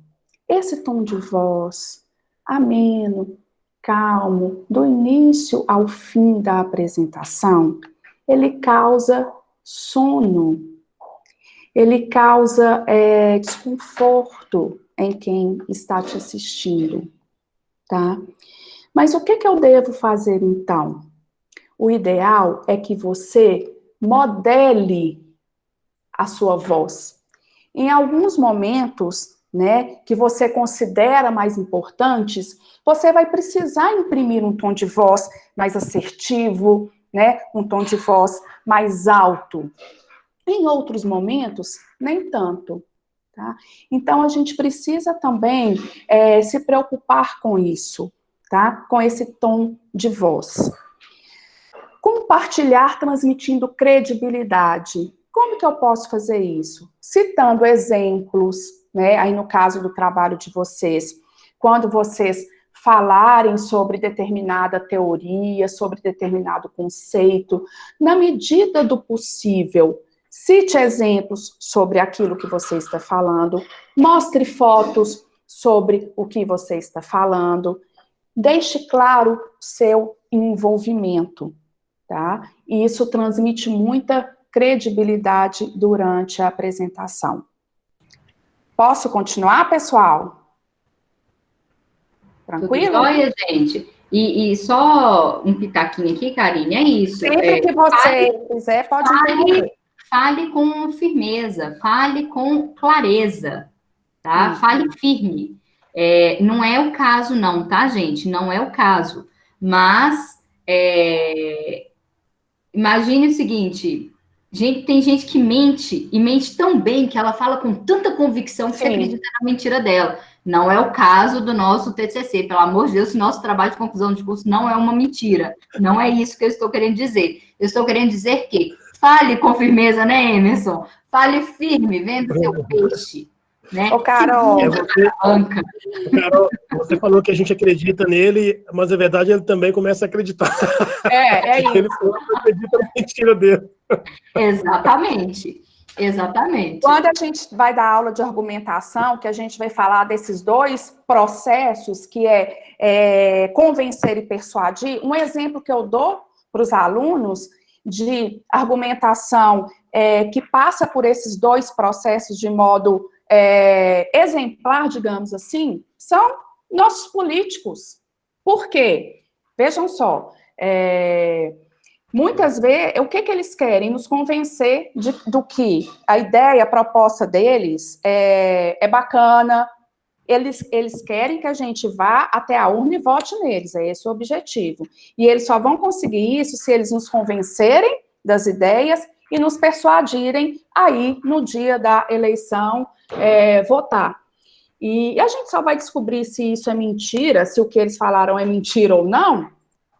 esse tom de voz, ameno, calmo, do início ao fim da apresentação, ele causa sono, ele causa desconforto em quem está te assistindo. Tá? Mas o que eu devo fazer, então? O ideal é que você modele a sua voz. Em alguns momentos, né, que você considera mais importantes, você vai precisar imprimir um tom de voz mais assertivo, né, um tom de voz mais alto. Em outros momentos, nem tanto. Tá? Então, a gente precisa também se preocupar com isso, tá? Com esse tom de voz. Compartilhar transmitindo credibilidade. Como que eu posso fazer isso? Citando exemplos, né? Aí no caso do trabalho de vocês, quando vocês falarem sobre determinada teoria, sobre determinado conceito, na medida do possível, cite exemplos sobre aquilo que você está falando, mostre fotos sobre o que você está falando, deixe claro seu envolvimento, tá? E isso transmite muita credibilidade durante a apresentação. Posso continuar, pessoal? Tranquilo? Tudo jóia, gente? E só um pitaquinho aqui, Karine, é isso. Sempre que você quiser, pode interromper. Fale com firmeza, fale com clareza, tá? Fale firme. Não é o caso, não, tá, gente? Não é o caso. Mas, imagine o seguinte, tem gente que mente, e mente tão bem, que ela fala com tanta convicção que você acredita na mentira dela. Não é o caso do nosso TCC, pelo amor de Deus, nosso trabalho de conclusão de curso não é uma mentira. Não é isso que eu estou querendo dizer. Eu estou querendo dizer que fale com firmeza, né, Emerson? Fale firme, venda seu peixe. Né? Ô, Carol, Carol, você falou que a gente acredita nele, mas na verdade ele também começa a acreditar. É isso. Ele acredita na mentira dele. Exatamente. Quando a gente vai dar aula de argumentação, que a gente vai falar desses dois processos, que é convencer e persuadir, um exemplo que eu dou para os alunos, de argumentação que passa por esses dois processos de modo exemplar, digamos assim, são nossos políticos. Por quê? Vejam só, muitas vezes, o que eles querem? Nos convencer do que a ideia, a proposta deles é bacana, eles querem que a gente vá até a urna e vote neles, é esse o objetivo. E eles só vão conseguir isso se eles nos convencerem das ideias e nos persuadirem aí, no dia da eleição, votar. E a gente só vai descobrir se isso é mentira, se o que eles falaram é mentira ou não,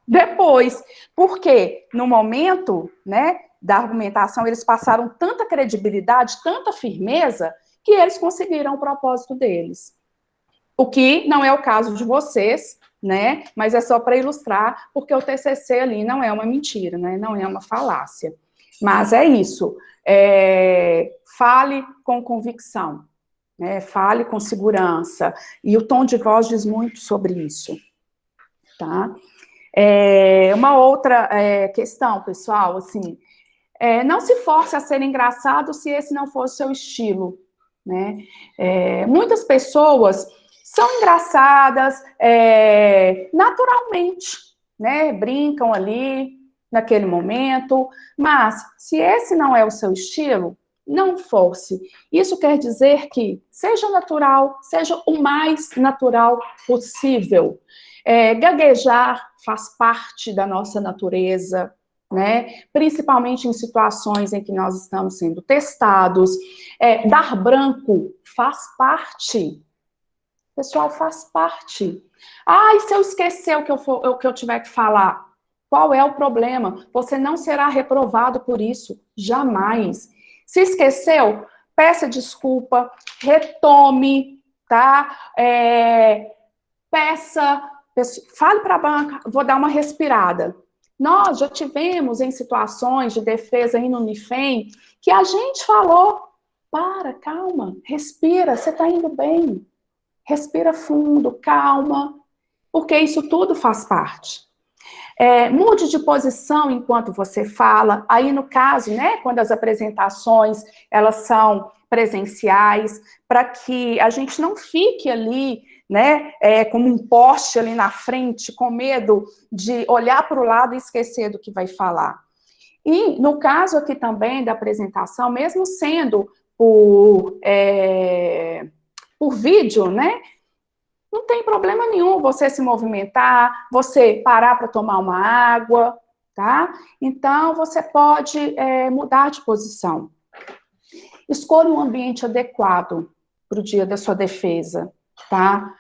depois. Porque no momento, né, da argumentação, eles passaram tanta credibilidade, tanta firmeza, que eles conseguiram o propósito deles. O que não é o caso de vocês, né? Mas é só para ilustrar, porque o TCC ali não é uma mentira, né? Não é uma falácia. Mas é isso. Fale com convicção, né? Fale com segurança. E o tom de voz diz muito sobre isso, tá? Uma outra questão, pessoal, assim, não se force a ser engraçado se esse não for o seu estilo, né? Muitas pessoas são engraçadas naturalmente, né? Brincam ali naquele momento, mas se esse não é o seu estilo, não force. Isso quer dizer que seja natural, seja o mais natural possível. Gaguejar faz parte da nossa natureza, né? Principalmente em situações em que nós estamos sendo testados. Dar branco faz parte. Pessoal, faz parte. E se eu esquecer o que eu tiver que falar? Qual é o problema? Você não será reprovado por isso, jamais. Se esqueceu, peça desculpa, retome, tá? Fale para a banca, vou dar uma respirada. Nós já tivemos em situações de defesa aí no Unifem que a gente falou, calma, respira, você está indo bem. Respira fundo, calma, porque isso tudo faz parte. Mude de posição enquanto você fala. Aí, no caso, né, quando as apresentações, elas são presenciais, para que a gente não fique ali, né, como um poste ali na frente, com medo de olhar para o lado e esquecer do que vai falar. E, no caso aqui também da apresentação, mesmo sendo por vídeo, né? Não tem problema nenhum você se movimentar, você parar para tomar uma água, tá? Então, você pode mudar de posição. Escolha um ambiente adequado para o dia da sua defesa, tá?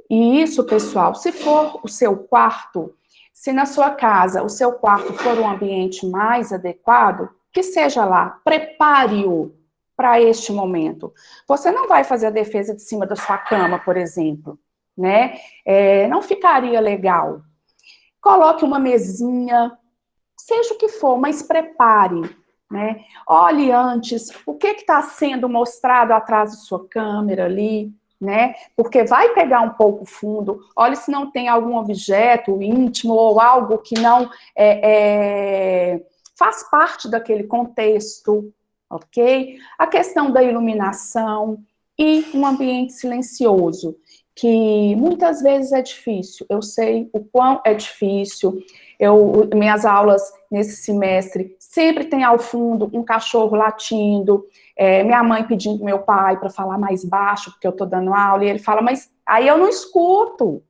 E isso, pessoal, se for o seu quarto, se na sua casa o seu quarto for um ambiente mais adequado, que seja lá, prepare-o para este momento. Você não vai fazer a defesa de cima da sua cama, por exemplo, né? Não ficaria legal. Coloque uma mesinha, seja o que for, mas prepare, né? Olhe antes o que está sendo mostrado atrás de sua câmera ali, né? Porque vai pegar um pouco fundo. Olhe se não tem algum objeto íntimo ou algo que não faz parte daquele contexto, ok? A questão da iluminação e um ambiente silencioso, que muitas vezes é difícil. Eu sei o quão é difícil. Minhas aulas nesse semestre sempre tem ao fundo um cachorro latindo, minha mãe pedindo meu pai para falar mais baixo, porque eu estou dando aula, e ele fala, mas aí eu não escuto.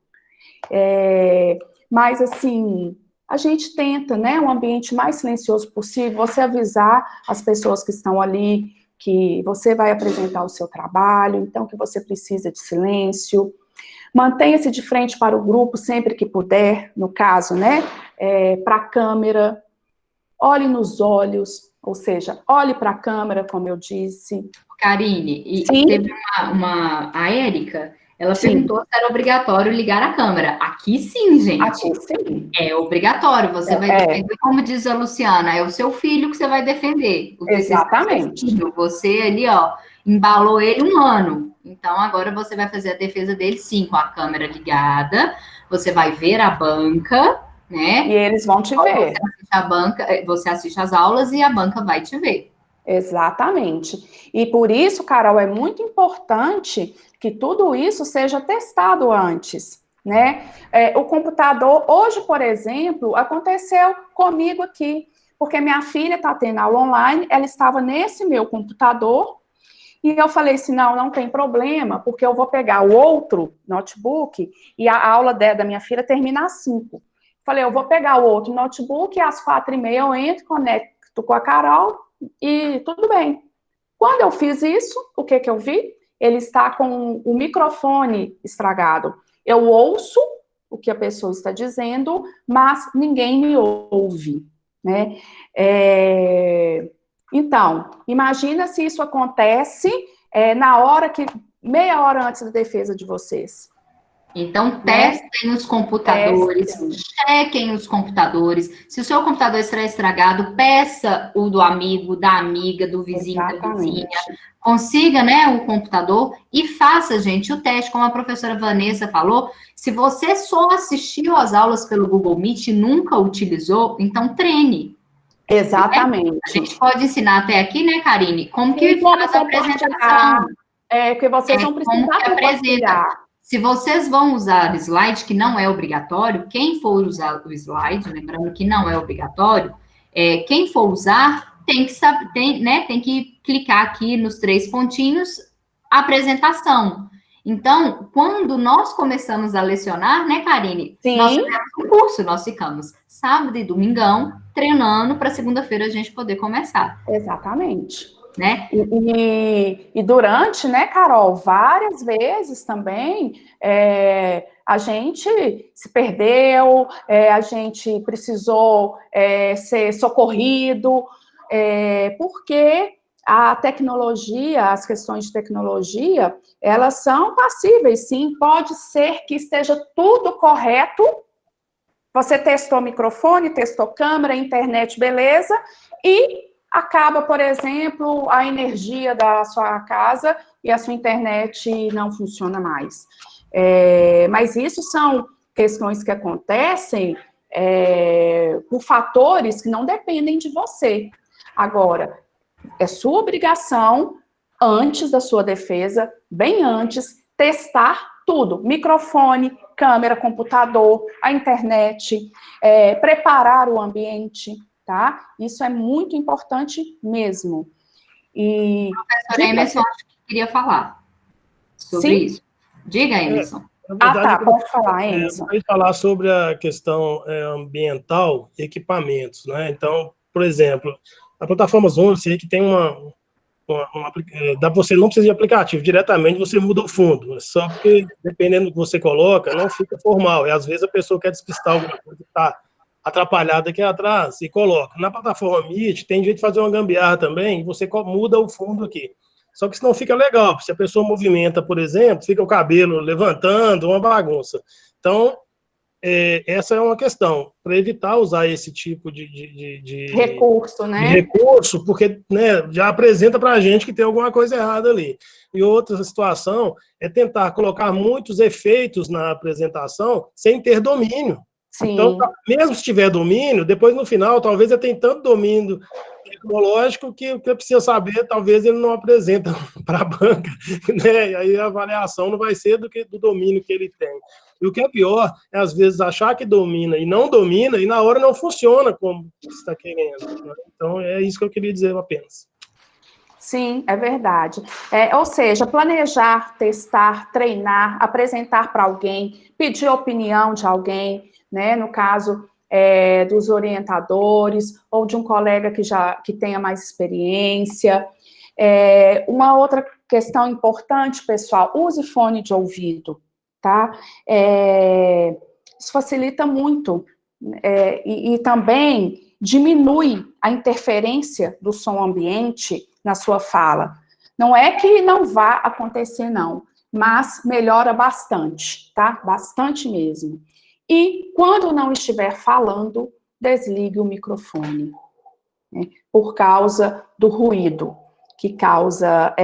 Mas, assim, a gente tenta, né, um ambiente mais silencioso possível, você avisar as pessoas que estão ali que você vai apresentar o seu trabalho, então que você precisa de silêncio. Mantenha-se de frente para o grupo sempre que puder, no caso, né, para a câmera. Olhe nos olhos, ou seja, olhe para a câmera, como eu disse. Karine, e Sim. Teve a Érica, ela perguntou se era obrigatório ligar a câmera. Aqui sim, gente. Aqui sim. É obrigatório, você vai defender, como diz a Luciana, é o seu filho que você vai defender. Exatamente. Você ali, ó, embalou ele 1 ano. Então, agora você vai fazer a defesa dele, sim, com a câmera ligada. Você vai ver a banca, né? E eles vão te ver. Você assiste às aulas e a banca vai te ver. Exatamente. E por isso, Carol, é muito importante que tudo isso seja testado antes, né? O computador, hoje, por exemplo, aconteceu comigo aqui, porque minha filha está tendo aula online, ela estava nesse meu computador, e eu falei assim, não tem problema, porque eu vou pegar o outro notebook, e a aula da minha filha termina às 5. Falei, eu vou pegar o outro notebook, e às 4h30 eu entro, conecto com a Carol, e tudo bem. Quando eu fiz isso, o que eu vi? Ele está com o microfone estragado. Eu ouço o que a pessoa está dizendo, mas ninguém me ouve, né? Então, imagina se isso acontece na hora meia hora antes da defesa de vocês. Então, testem os computadores, chequem os computadores. Se o seu computador estiver estragado, peça o do amigo, da amiga, do vizinho, da vizinha. Consiga, né, o computador e faça, gente, o teste. Como a professora Vanessa falou, se você só assistiu às aulas pelo Google Meet e nunca utilizou, então treine. Exatamente. Né? A gente pode ensinar até aqui, né, Karine, como que faz a apresentação. Que vocês vão precisar compartilhar. Se vocês vão usar slide, que não é obrigatório, quem for usar o slide, lembrando que não é obrigatório, quem for usar tem que saber, tem que clicar aqui nos 3 pontinhos, apresentação. Então, quando nós começamos a lecionar, né, Karine? Sim. Nós fizemos um curso, nós ficamos sábado e domingão treinando para segunda-feira a gente poder começar. Exatamente. Né? E durante, né, Carol, várias vezes também a gente se perdeu, a gente precisou ser socorrido, porque a tecnologia, as questões de tecnologia, elas são passíveis, sim, pode ser que esteja tudo correto, você testou microfone, testou câmera, internet, beleza, e acaba, por exemplo, a energia da sua casa e a sua internet não funciona mais. Mas isso são questões que acontecem por fatores que não dependem de você. Agora, é sua obrigação, antes da sua defesa, bem antes, testar tudo. Microfone, câmera, computador, a internet, preparar o ambiente, tá? Isso é muito importante mesmo. E professora Emerson, acho que queria falar sobre isso. Diga, Emerson. Verdade, pode falar, Emerson. Eu queria falar sobre a questão ambiental e equipamentos, né? Então, por exemplo, a plataforma Zoom, eu sei que tem você não precisa de aplicativo, diretamente você muda o fundo, só porque dependendo do que você coloca, não fica formal, e às vezes a pessoa quer despistar alguma coisa que está atrapalhada aqui atrás e coloca. Na plataforma Meet, tem jeito de fazer uma gambiarra também, você muda o fundo aqui. Só que isso não fica legal, se a pessoa movimenta, por exemplo, fica o cabelo levantando, uma bagunça. Então, essa é uma questão, para evitar usar esse tipo de recurso, né? De recurso, porque, né, já apresenta para a gente que tem alguma coisa errada ali. E outra situação é tentar colocar muitos efeitos na apresentação sem ter domínio. Sim. Então, mesmo se tiver domínio, depois no final, talvez ele tenha tanto domínio tecnológico que o que precisa saber, talvez ele não apresenta para a banca, né? E aí a avaliação não vai ser do domínio que ele tem. E o que é pior é, às vezes, achar que domina e não domina, e na hora não funciona como você está querendo. Né? Então, é isso que eu queria dizer apenas. Sim, é verdade. Ou seja, planejar, testar, treinar, apresentar para alguém, pedir opinião de alguém, né? No caso dos orientadores ou de um colega que tenha mais experiência. Uma outra questão importante, pessoal, use fone de ouvido, tá? Isso facilita muito e também diminui a interferência do som ambiente na sua fala. Não é que não vá acontecer, não, mas melhora bastante, tá? Bastante mesmo. E quando não estiver falando, desligue o microfone, né? Por causa do ruído que causa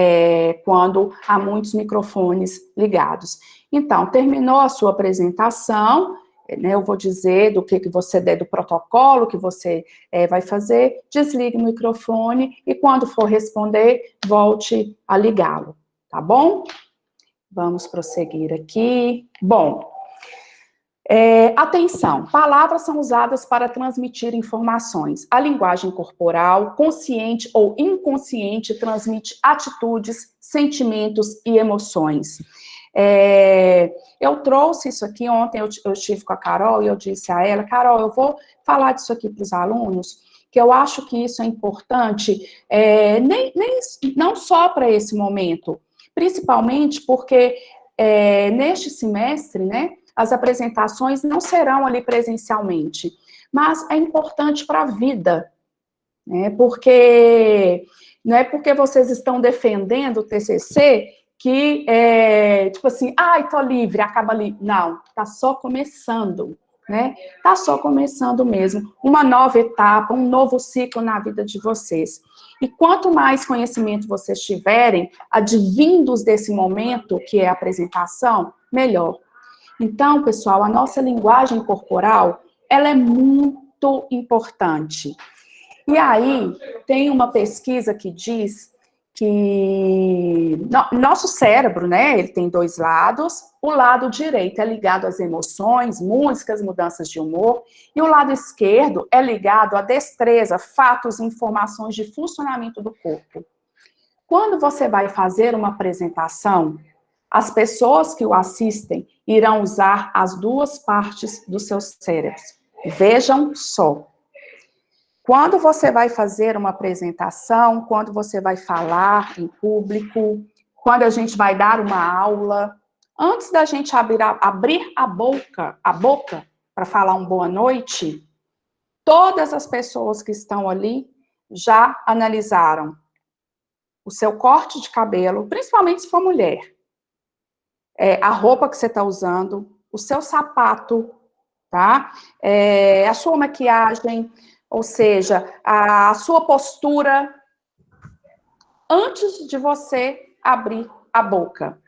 quando há muitos microfones ligados. Então, terminou a sua apresentação, né, eu vou dizer do que você der, do protocolo que você vai fazer, desligue o microfone e quando for responder, volte a ligá-lo, tá bom? Vamos prosseguir aqui. Bom, atenção, palavras são usadas para transmitir informações. A linguagem corporal, consciente ou inconsciente, transmite atitudes, sentimentos e emoções. Eu trouxe isso aqui, ontem eu estive com a Carol e eu disse a ela, Carol, eu vou falar disso aqui para os alunos, que eu acho que isso é importante, não só para esse momento, principalmente porque neste semestre, né, as apresentações não serão ali presencialmente, mas é importante para a vida, né, porque não é porque vocês estão defendendo o TCC que tipo assim, tô livre, acaba ali. Não, tá só começando, né? Tá só começando mesmo, uma nova etapa, um novo ciclo na vida de vocês. E quanto mais conhecimento vocês tiverem, advindos desse momento, que é a apresentação, melhor. Então, pessoal, a nossa linguagem corporal, ela é muito importante. E aí, tem uma pesquisa que diz que nosso cérebro, né, ele tem dois lados, o lado direito é ligado às emoções, músicas, mudanças de humor, e o lado esquerdo é ligado à destreza, fatos e informações de funcionamento do corpo. Quando você vai fazer uma apresentação, as pessoas que o assistem irão usar as duas partes dos seus cérebros. Vejam só. Quando você vai fazer uma apresentação, quando você vai falar em público, quando a gente vai dar uma aula, antes da gente abrir a boca para falar um boa noite, todas as pessoas que estão ali já analisaram o seu corte de cabelo, principalmente se for mulher, a roupa que você está usando, o seu sapato, tá? A sua maquiagem, ou seja, a sua postura, antes de você abrir a boca.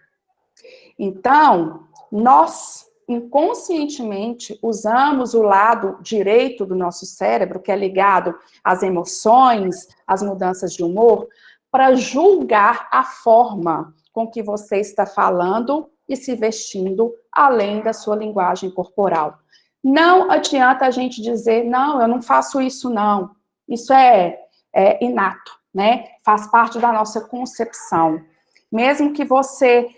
Então, nós, inconscientemente, usamos o lado direito do nosso cérebro, que é ligado às emoções, às mudanças de humor, para julgar a forma com que você está falando e se vestindo, além da sua linguagem corporal. Não adianta a gente dizer, não, eu não faço isso, não. Isso é inato, né? Faz parte da nossa concepção. Mesmo que você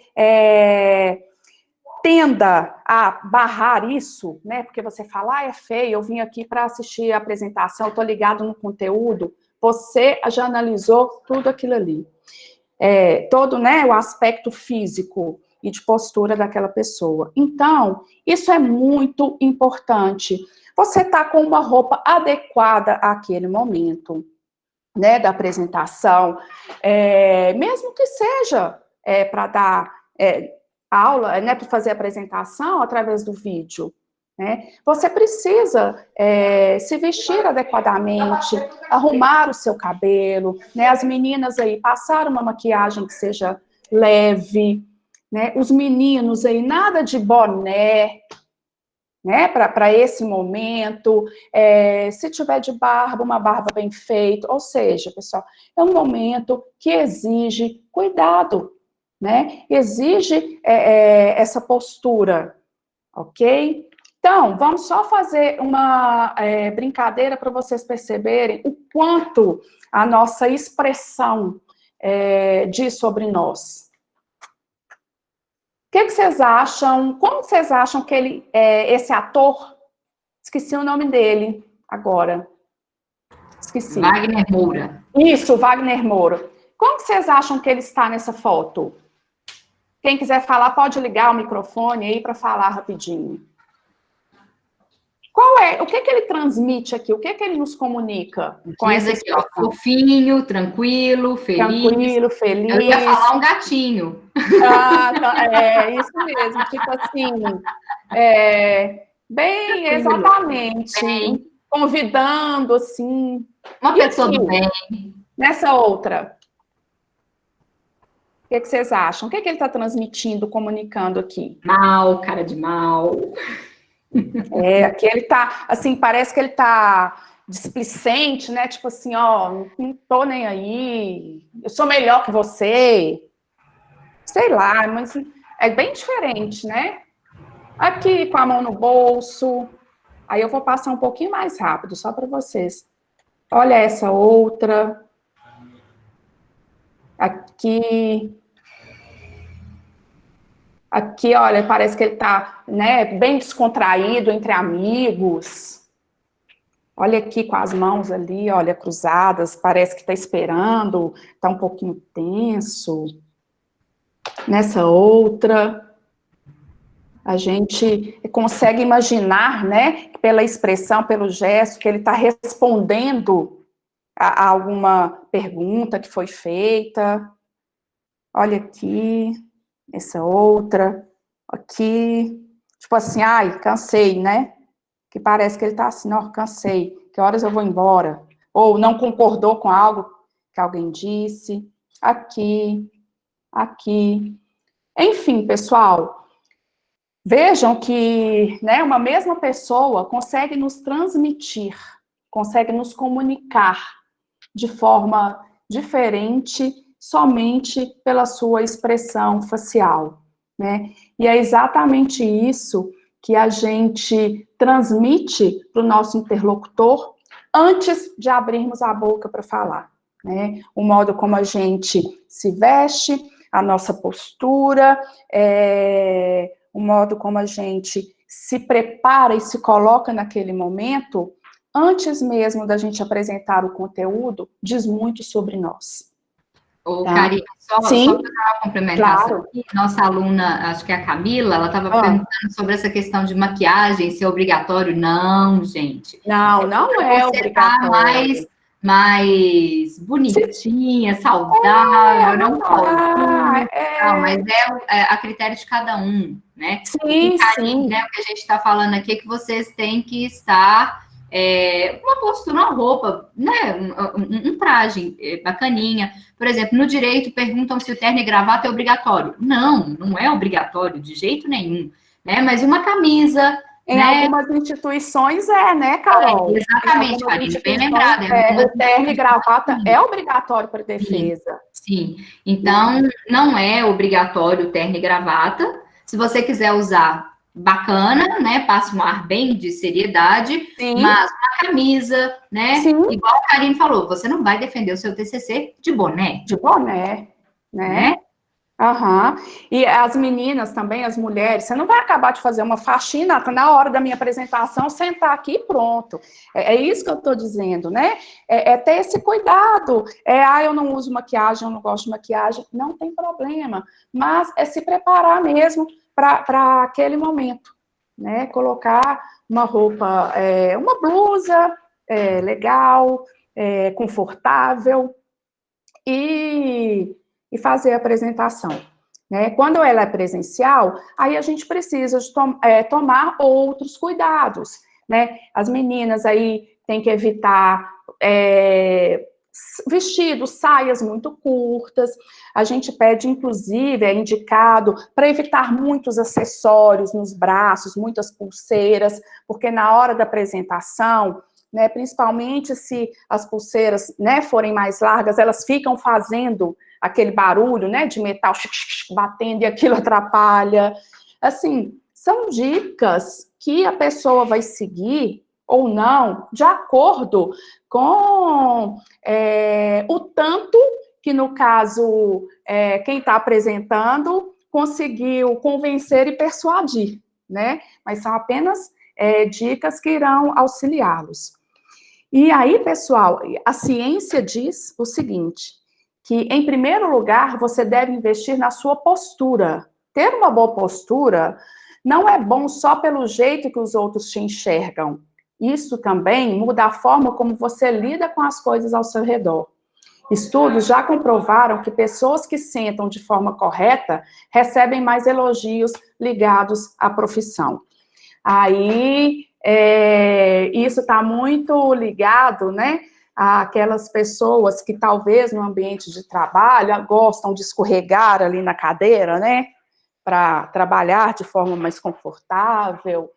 tenda a barrar isso, né? Porque você fala, é feio, eu vim aqui para assistir a apresentação, eu estou ligado no conteúdo, você já analisou tudo aquilo ali. Todo, né, o aspecto físico e de postura daquela pessoa. Então, isso é muito importante. Você está com uma roupa adequada àquele momento, né, da apresentação, mesmo que seja para dar aula, né, para fazer apresentação através do vídeo, né, você precisa se vestir adequadamente, arrumar o seu cabelo, né, as meninas aí, passar uma maquiagem que seja leve, né, os meninos aí, nada de boné, né, para esse momento, se tiver de barba, uma barba bem feita, ou seja, pessoal, é um momento que exige cuidado, né, exige essa postura, ok? Então, vamos só fazer uma brincadeira para vocês perceberem o quanto a nossa expressão diz sobre nós. O que vocês acham? Como vocês acham que esse ator, esqueci o nome dele agora. Esqueci. Wagner Moura. Isso, Wagner Moura. Como vocês acham que ele está nessa foto? Quem quiser falar, pode ligar o microfone aí para falar rapidinho. O que ele transmite aqui? O que ele nos comunica com essa expressão? Fofinho, tranquilo, feliz. Tranquilo, feliz. Eu ia falar um gatinho. Tá, isso mesmo, tipo assim, bem, exatamente, bem. Convidando, assim. Uma pessoa do bem. Nessa outra, o que vocês acham? O que ele está transmitindo, comunicando aqui? Mal, cara de mal. Aqui ele tá, assim, parece que ele tá displicente, né? Tipo assim, ó, não tô nem aí, eu sou melhor que você. Sei lá, mas é bem diferente, né? Aqui com a mão no bolso. Aí eu vou passar um pouquinho mais rápido, só para vocês. Olha essa outra. Aqui. Aqui, olha, parece que ele tá, né, bem descontraído entre amigos. Olha aqui com as mãos ali, olha, cruzadas, parece que tá esperando, tá um pouquinho tenso. Nessa outra, a gente consegue imaginar, né, pela expressão, pelo gesto, que ele está respondendo a alguma pergunta que foi feita. Olha aqui, essa outra, aqui, tipo assim, ai, cansei, né? Que parece que ele está assim, ó, cansei, que horas eu vou embora? Ou não concordou com algo que alguém disse. Aqui, aqui. Enfim, pessoal, vejam que, né, uma mesma pessoa consegue nos transmitir, consegue nos comunicar de forma diferente somente pela sua expressão facial, né? E é exatamente isso que a gente transmite para o nosso interlocutor antes de abrirmos a boca para falar, né? O modo como a gente se veste, a nossa postura, o modo como a gente se prepara e se coloca naquele momento, antes mesmo da gente apresentar o conteúdo, diz muito sobre nós. Ô, Tá? Karine, só para dar uma complementação claro. aqui, nossa aluna, acho que é a Camila, ela estava perguntando sobre essa questão de maquiagem, se é obrigatório. Não, gente. Não é obrigatório. Tá mais bonitinha, saudável, não pauzinho. Não, mas é a critério de cada um, né? Sim, sim. Né, o que a gente está falando aqui é que vocês têm que estar uma postura, uma roupa, né? Um traje bacaninha. Por exemplo, no direito perguntam se o terno e gravata é obrigatório. Não é obrigatório de jeito nenhum, né? Mas uma camisa. Em algumas instituições né, Carol? Exatamente, Karine, bem lembrada. O terno e gravata é obrigatório para defesa. Sim. Então, não é obrigatório o terno e gravata. Se você quiser usar, bacana, né? Passa um ar bem de seriedade, mas uma camisa, né? Sim. Igual a Karine falou, você não vai defender o seu TCC de boné. De boné, né? E as meninas também, as mulheres, você não vai acabar de fazer uma faxina na hora da minha apresentação, sentar aqui e pronto. É isso que eu estou dizendo, né? É ter esse cuidado. Eu não uso maquiagem, eu não gosto de maquiagem, não tem problema. Mas é se preparar mesmo para aquele momento, né? Colocar uma roupa, uma blusa legal, confortável e fazer a apresentação, né? Quando ela é presencial, aí a gente precisa de tomar outros cuidados, né? As meninas aí têm que evitar vestidos, saias muito curtas. A gente pede, inclusive, é indicado para evitar muitos acessórios nos braços, muitas pulseiras, porque na hora da apresentação, né, principalmente se as pulseiras, né, forem mais largas, elas ficam fazendo aquele barulho, né, de metal batendo e aquilo atrapalha. Assim, são dicas que a pessoa vai seguir ou não, de acordo com o tanto que, no caso, quem está apresentando conseguiu convencer e persuadir, né? Mas são apenas dicas que irão auxiliá-los. E aí, pessoal, a ciência diz o seguinte, que, em primeiro lugar, você deve investir na sua postura. Ter uma boa postura não é bom só pelo jeito que os outros te enxergam. Isso também muda a forma como você lida com as coisas ao seu redor. Estudos já comprovaram que pessoas que sentam de forma correta recebem mais elogios ligados à profissão. Aí, isso está muito ligado, né, àquelas pessoas que talvez no ambiente de trabalho gostam de escorregar ali na cadeira, né, para trabalhar de forma mais confortável.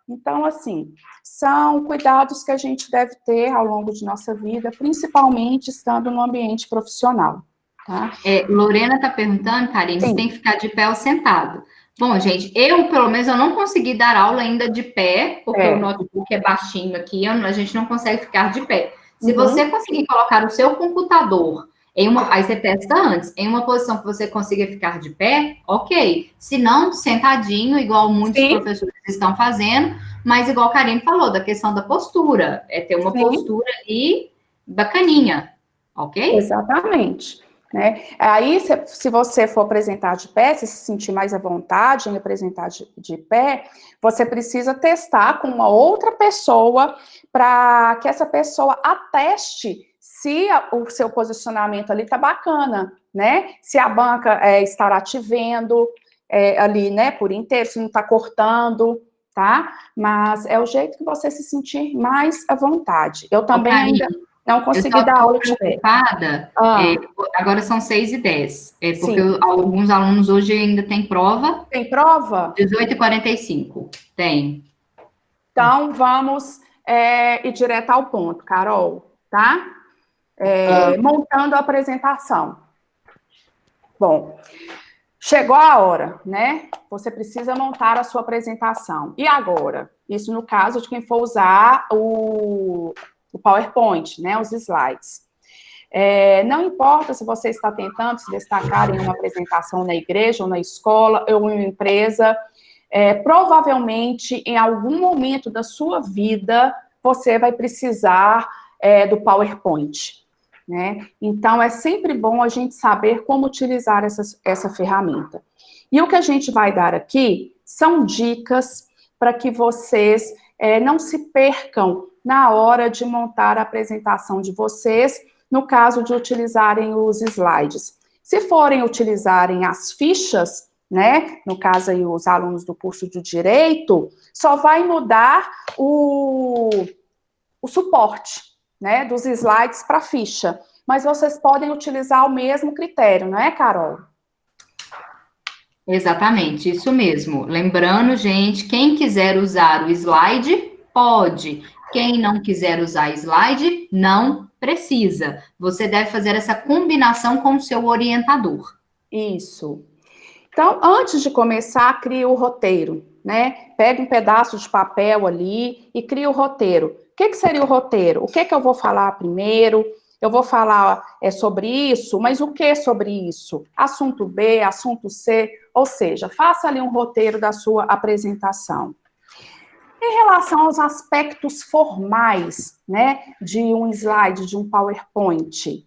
Então, assim, são cuidados que a gente deve ter ao longo de nossa vida, principalmente estando no ambiente profissional. Tá? Lorena está perguntando, Karine, se tem que ficar de pé ou sentado. Bom, gente, pelo menos, eu não consegui dar aula ainda de pé, porque o notebook é baixinho aqui, a gente não consegue ficar de pé. Se você conseguir colocar o seu computador aí você testa antes, em uma posição que você consiga ficar de pé, ok. Se não, sentadinho, igual muitos professores estão fazendo, mas igual a Karine falou, da questão da postura, ter uma postura ali bacaninha, ok? Exatamente. Né? Aí, se você for apresentar de pé, se sentir mais à vontade em apresentar de pé, você precisa testar com uma outra pessoa para que essa pessoa ateste se o seu posicionamento ali tá bacana, né? Se a banca estará te vendo ali, né, por inteiro, se não tá cortando, tá? Mas é o jeito que você se sentir mais à vontade. Eu também ainda não consegui dar aula de pé. Agora são 6h10. Porque alguns alunos hoje ainda têm prova. Tem prova? 18h45. Tem. Então, vamos ir direto ao ponto, Carol, tá? Montando a apresentação. Bom, chegou a hora, né? Você precisa montar a sua apresentação. E agora? Isso no caso de quem for usar o PowerPoint, né? Os slides. Não importa se você está tentando se destacar em uma apresentação na igreja, ou na escola, ou em uma empresa, provavelmente, em algum momento da sua vida, você vai precisar do PowerPoint. Né? Então, é sempre bom a gente saber como utilizar essa ferramenta. E o que a gente vai dar aqui são dicas para que vocês não se percam na hora de montar a apresentação de vocês, no caso de utilizarem os slides. Se forem utilizarem as fichas, né, no caso aí os alunos do curso de Direito, só vai mudar o suporte, né, dos slides para ficha. Mas vocês podem utilizar o mesmo critério, não é, Carol? Exatamente, isso mesmo. Lembrando, gente, quem quiser usar o slide, pode. Quem não quiser usar slide, não precisa. Você deve fazer essa combinação com o seu orientador. Isso. Então, antes de começar, crie o roteiro, né? Pega um pedaço de papel ali e cria o roteiro. O que seria o roteiro? O que eu vou falar primeiro? Eu vou falar sobre isso, mas o que sobre isso? Assunto B, assunto C, ou seja, faça ali um roteiro da sua apresentação. Em relação aos aspectos formais, né, de um slide, de um PowerPoint,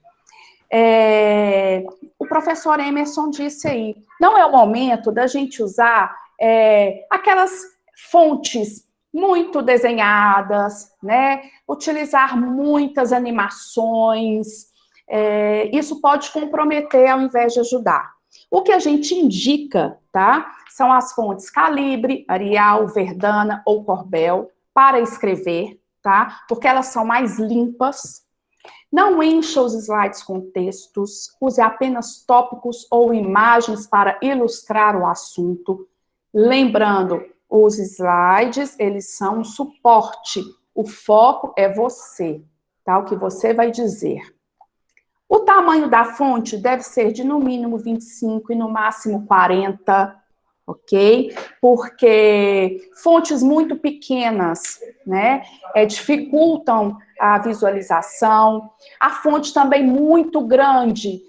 o professor Emerson disse aí, não é o momento da gente usar aquelas fontes muito desenhadas, né? Utilizar muitas animações, isso pode comprometer ao invés de ajudar. O que a gente indica, tá? São as fontes Calibre, Arial, Verdana ou Corbel para escrever, tá? Porque elas são mais limpas. Não encha os slides com textos, use apenas tópicos ou imagens para ilustrar o assunto. Lembrando, os slides, eles são um suporte. O foco é você, tá? O que você vai dizer. O tamanho da fonte deve ser de no mínimo 25 e no máximo 40, ok? Porque fontes muito pequenas, né, dificultam a visualização. A fonte também muito grande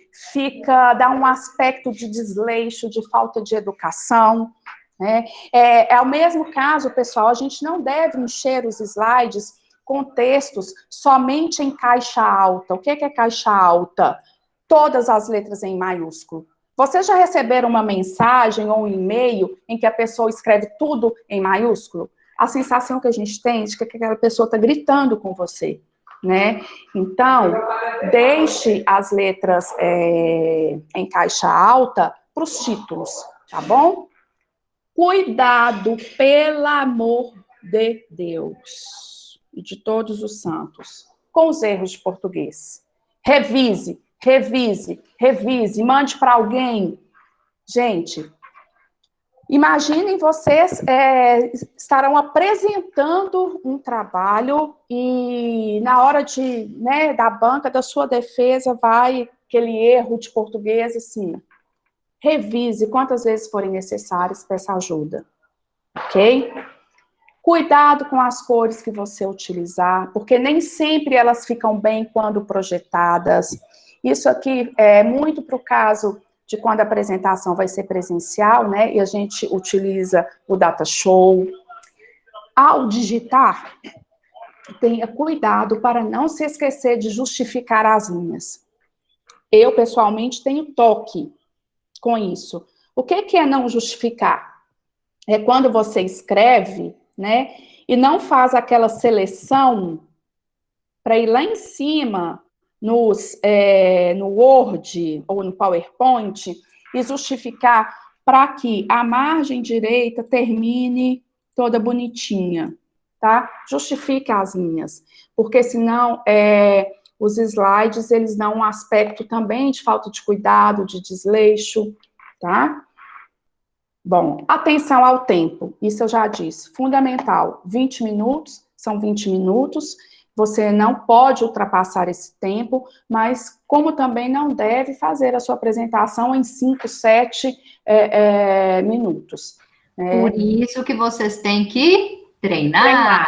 dá um aspecto de desleixo, de falta de educação. Né? É o mesmo caso, pessoal, a gente não deve encher os slides com textos somente em caixa alta. O que é caixa alta? Todas as letras em maiúsculo. Vocês já receberam uma mensagem ou um e-mail em que a pessoa escreve tudo em maiúsculo? A sensação que a gente tem é de que aquela pessoa está gritando com você, né? Então, deixe as letras em caixa alta para os títulos, tá bom? Cuidado, pelo amor de Deus e de todos os santos, com os erros de português. Revise, mande para alguém. Gente, Imaginem vocês estarão apresentando um trabalho e na hora da banca da sua defesa vai aquele erro de português assim, revise quantas vezes forem necessárias, peça ajuda, ok? Cuidado com as cores que você utilizar, porque nem sempre elas ficam bem quando projetadas. Isso aqui é muito para o caso de quando a apresentação vai ser presencial, né? E a gente utiliza o data show. Ao digitar, tenha cuidado para não se esquecer de justificar as linhas. Eu, pessoalmente, tenho toque com isso. O que é não justificar? É quando você escreve, né? E não faz aquela seleção para ir lá em cima no Word ou no PowerPoint e justificar para que a margem direita termine toda bonitinha, tá? Justifique as linhas, porque senão os slides, eles dão um aspecto também de falta de cuidado, de desleixo, tá? Bom, atenção ao tempo, isso eu já disse, fundamental, 20 minutos, são 20 minutos, você não pode ultrapassar esse tempo, mas como também não deve fazer a sua apresentação em 5, 7 minutos. Por isso que vocês têm que treinar.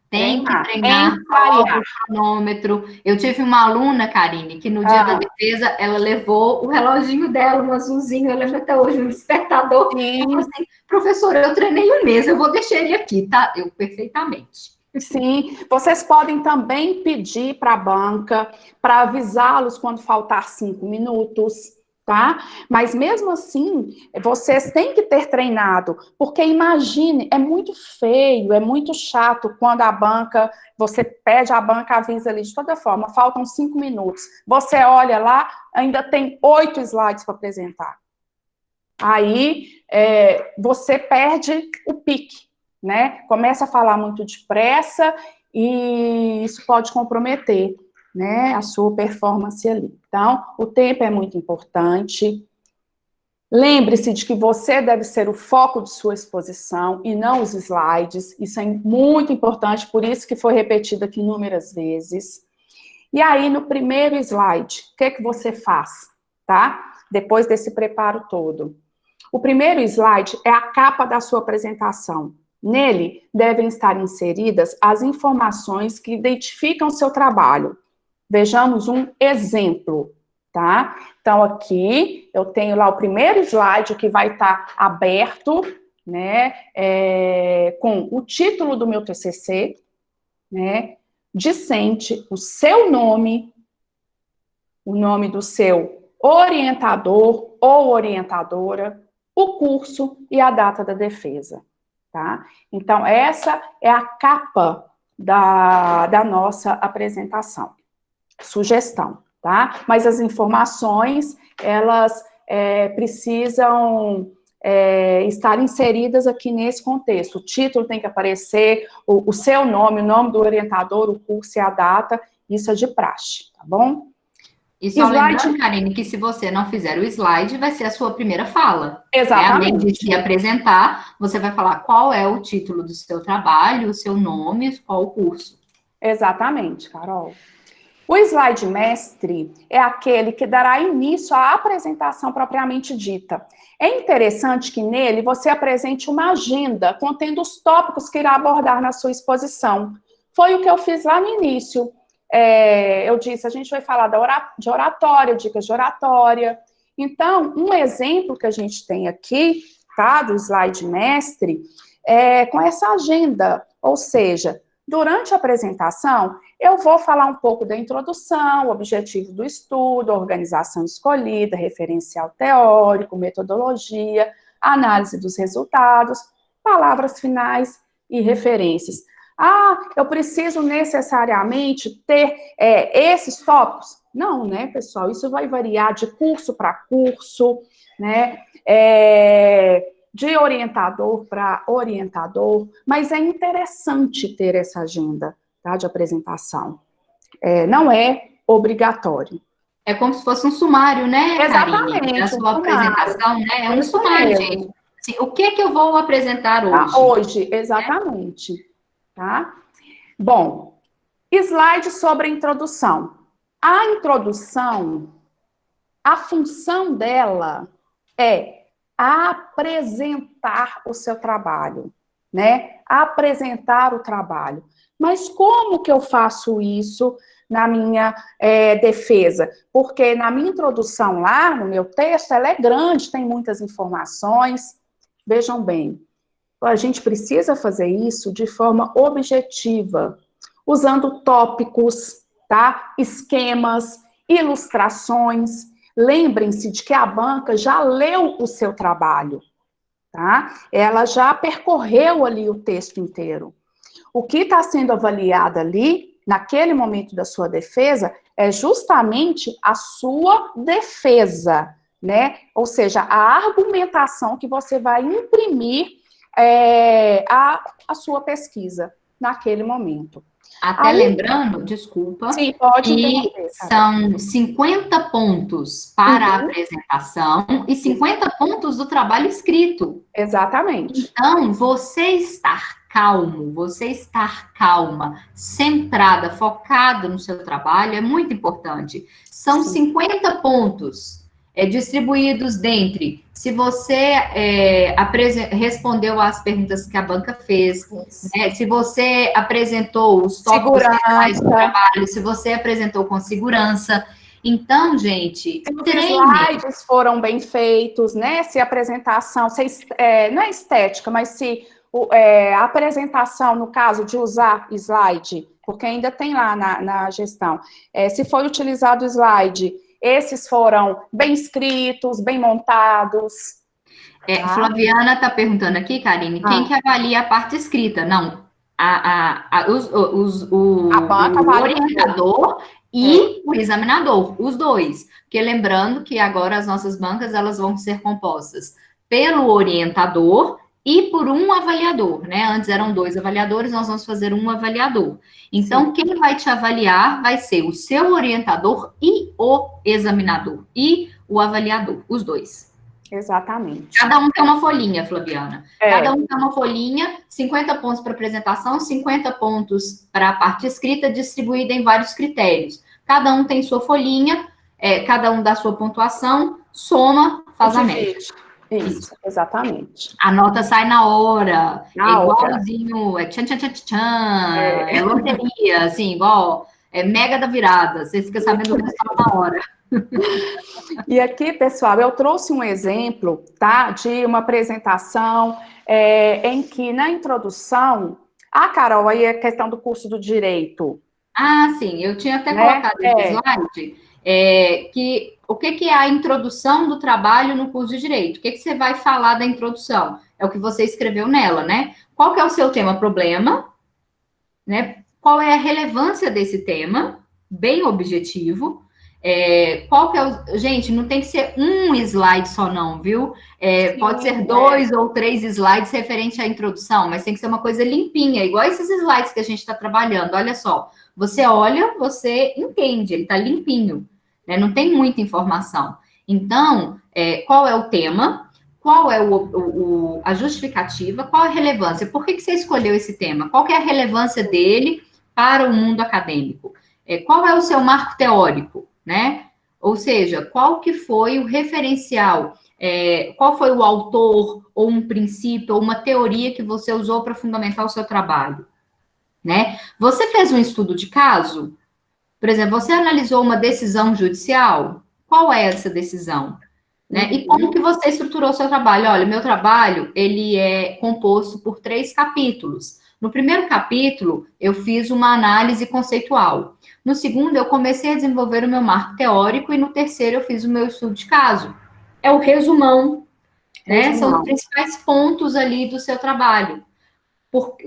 Tem que treinar o cronômetro. Eu tive uma aluna, Karine, que no dia da defesa, ela levou o reloginho dela, um azulzinho, eu lembro até hoje, um despertador. Ela falou assim, professora, eu treinei um mês, eu vou deixar ele aqui, tá? Eu, perfeitamente. Sim, vocês podem também pedir para a banca, para avisá-los quando faltar 5 minutos, tá? Mas mesmo assim, vocês têm que ter treinado, porque imagine, é muito feio, é muito chato quando a banca, você pede a banca, avisa ali de toda forma, faltam 5 minutos. Você olha lá, ainda tem 8 slides para apresentar. Aí, você perde o pique, né? Começa a falar muito depressa e isso pode comprometer, né, a sua performance ali. Então, o tempo é muito importante. Lembre-se de que você deve ser o foco de sua exposição e não os slides. Isso é muito importante, por isso que foi repetido aqui inúmeras vezes. E aí, no primeiro slide, o que você faz, tá? Depois desse preparo todo. O primeiro slide é a capa da sua apresentação. Nele, devem estar inseridas as informações que identificam o seu trabalho. Vejamos um exemplo, tá? Então, aqui, eu tenho lá o primeiro slide que vai estar aberto, né, com o título do meu TCC, né, discente, o seu nome, o nome do seu orientador ou orientadora, o curso e a data da defesa. Tá? Então, essa é a capa da nossa apresentação. Sugestão, tá? Mas as informações, elas precisam estar inseridas aqui nesse contexto. O título tem que aparecer, o seu nome, o nome do orientador, o curso e a data, isso é de praxe, tá bom? E só lembrando, Karine, que se você não fizer o slide, vai ser a sua primeira fala. Exatamente. Além de se apresentar, você vai falar qual é o título do seu trabalho, o seu nome, qual o curso. Exatamente, Carol. O slide mestre é aquele que dará início à apresentação propriamente dita. É interessante que nele você apresente uma agenda contendo os tópicos que irá abordar na sua exposição. Foi o que eu fiz lá no início. Eu disse, a gente vai falar de oratória, dicas de oratória. Então, um exemplo que a gente tem aqui, tá, do slide mestre, com essa agenda, ou seja, durante a apresentação, eu vou falar um pouco da introdução, o objetivo do estudo, a organização escolhida, referencial teórico, metodologia, análise dos resultados, palavras finais e referências. Eu preciso necessariamente ter esses tópicos? Não, né, pessoal? Isso vai variar de curso para curso, né? De orientador para orientador, mas é interessante ter essa agenda, tá, de apresentação. Não é obrigatório. É como se fosse um sumário, né, Exatamente, Karine? A sua apresentação, né? É um sumário, gente. Assim, o que que eu vou apresentar hoje? Hoje, exatamente. Tá? Bom, slide sobre a introdução. A introdução, a função dela é apresentar o seu trabalho, né? Apresentar o trabalho. Mas como que eu faço isso na minha defesa? Porque na minha introdução lá, no meu texto, ela é grande, tem muitas informações. Vejam bem, a gente precisa fazer isso de forma objetiva, usando tópicos, tá? Esquemas, ilustrações. Lembrem-se de que a banca já leu o seu trabalho, tá? Ela já percorreu ali o texto inteiro. O que está sendo avaliado ali, naquele momento da sua defesa, é justamente a sua defesa, né? Ou seja, a argumentação que você vai imprimir a sua pesquisa naquele momento. Até lembrando, desculpa, sim, pode que são 50 pontos para a apresentação e 50 pontos do trabalho escrito. Exatamente. Então, você estar calmo, você estar calma, centrada, focada no seu trabalho é muito importante. São 50 pontos distribuídos dentre, se você respondeu às perguntas que a banca fez, né, se você apresentou os tópicos centrais do trabalho, se você apresentou com segurança. Então, gente, se os slides foram bem feitos, né? Se a apresentação, não é estética, mas se a apresentação, no caso de usar slide, porque ainda tem lá na gestão, se foi utilizado o slide, esses foram bem escritos, bem montados. Flaviana está perguntando aqui, Karine, quem que avalia a parte escrita? Não, o orientador e o examinador, os dois. Porque lembrando que agora as nossas bancas elas vão ser compostas pelo orientador e por um avaliador, né? Antes eram 2 avaliadores, nós vamos fazer um avaliador. Então, quem vai te avaliar vai ser o seu orientador e o examinador, e o avaliador, os dois. Exatamente. Cada um tem uma folhinha, Flaviana. Cada um tem uma folhinha, 50 pontos para apresentação, 50 pontos para a parte escrita, distribuída em vários critérios. Cada um tem sua folhinha, cada um dá sua pontuação, soma, faz a média. Isso, exatamente. A nota sai na hora, igualzinho, tchan, tchan, tchan, tchan, loteria, assim, igual, mega da virada, você fica sabendo o resultado na hora. E aqui, pessoal, eu trouxe um exemplo, tá, de uma apresentação em que, na introdução, Carol, aí a questão do curso do direito. Sim, eu tinha até colocado esse slide, que o que é a introdução do trabalho no curso de direito? O que você vai falar da introdução? É o que você escreveu nela, né? Qual que é o seu tema problema? Né? Qual é a relevância desse tema? Bem objetivo. Qual que é gente, não tem que ser um slide só não, viu? Pode ser 2 ou 3 slides referente à introdução, mas tem que ser uma coisa limpinha, igual esses slides que a gente está trabalhando. Olha só, você olha, você entende, ele está limpinho, né? Não tem muita informação. Então, qual é o tema? Qual é a justificativa? Qual a relevância? Por que você escolheu esse tema? Qual que é a relevância dele para o mundo acadêmico? Qual é o seu marco teórico? Né? Ou seja, qual que foi o referencial, qual foi o autor, ou um princípio, ou uma teoria que você usou para fundamentar o seu trabalho, né? Você fez um estudo de caso? Por exemplo, você analisou uma decisão judicial? Qual é essa decisão? Né? E como que você estruturou o seu trabalho? Olha, meu trabalho, ele é composto por 3 capítulos. No primeiro capítulo, eu fiz uma análise conceitual. No segundo, eu comecei a desenvolver o meu marco teórico e no terceiro, eu fiz o meu estudo de caso. É o resumão, né? São os principais pontos ali do seu trabalho.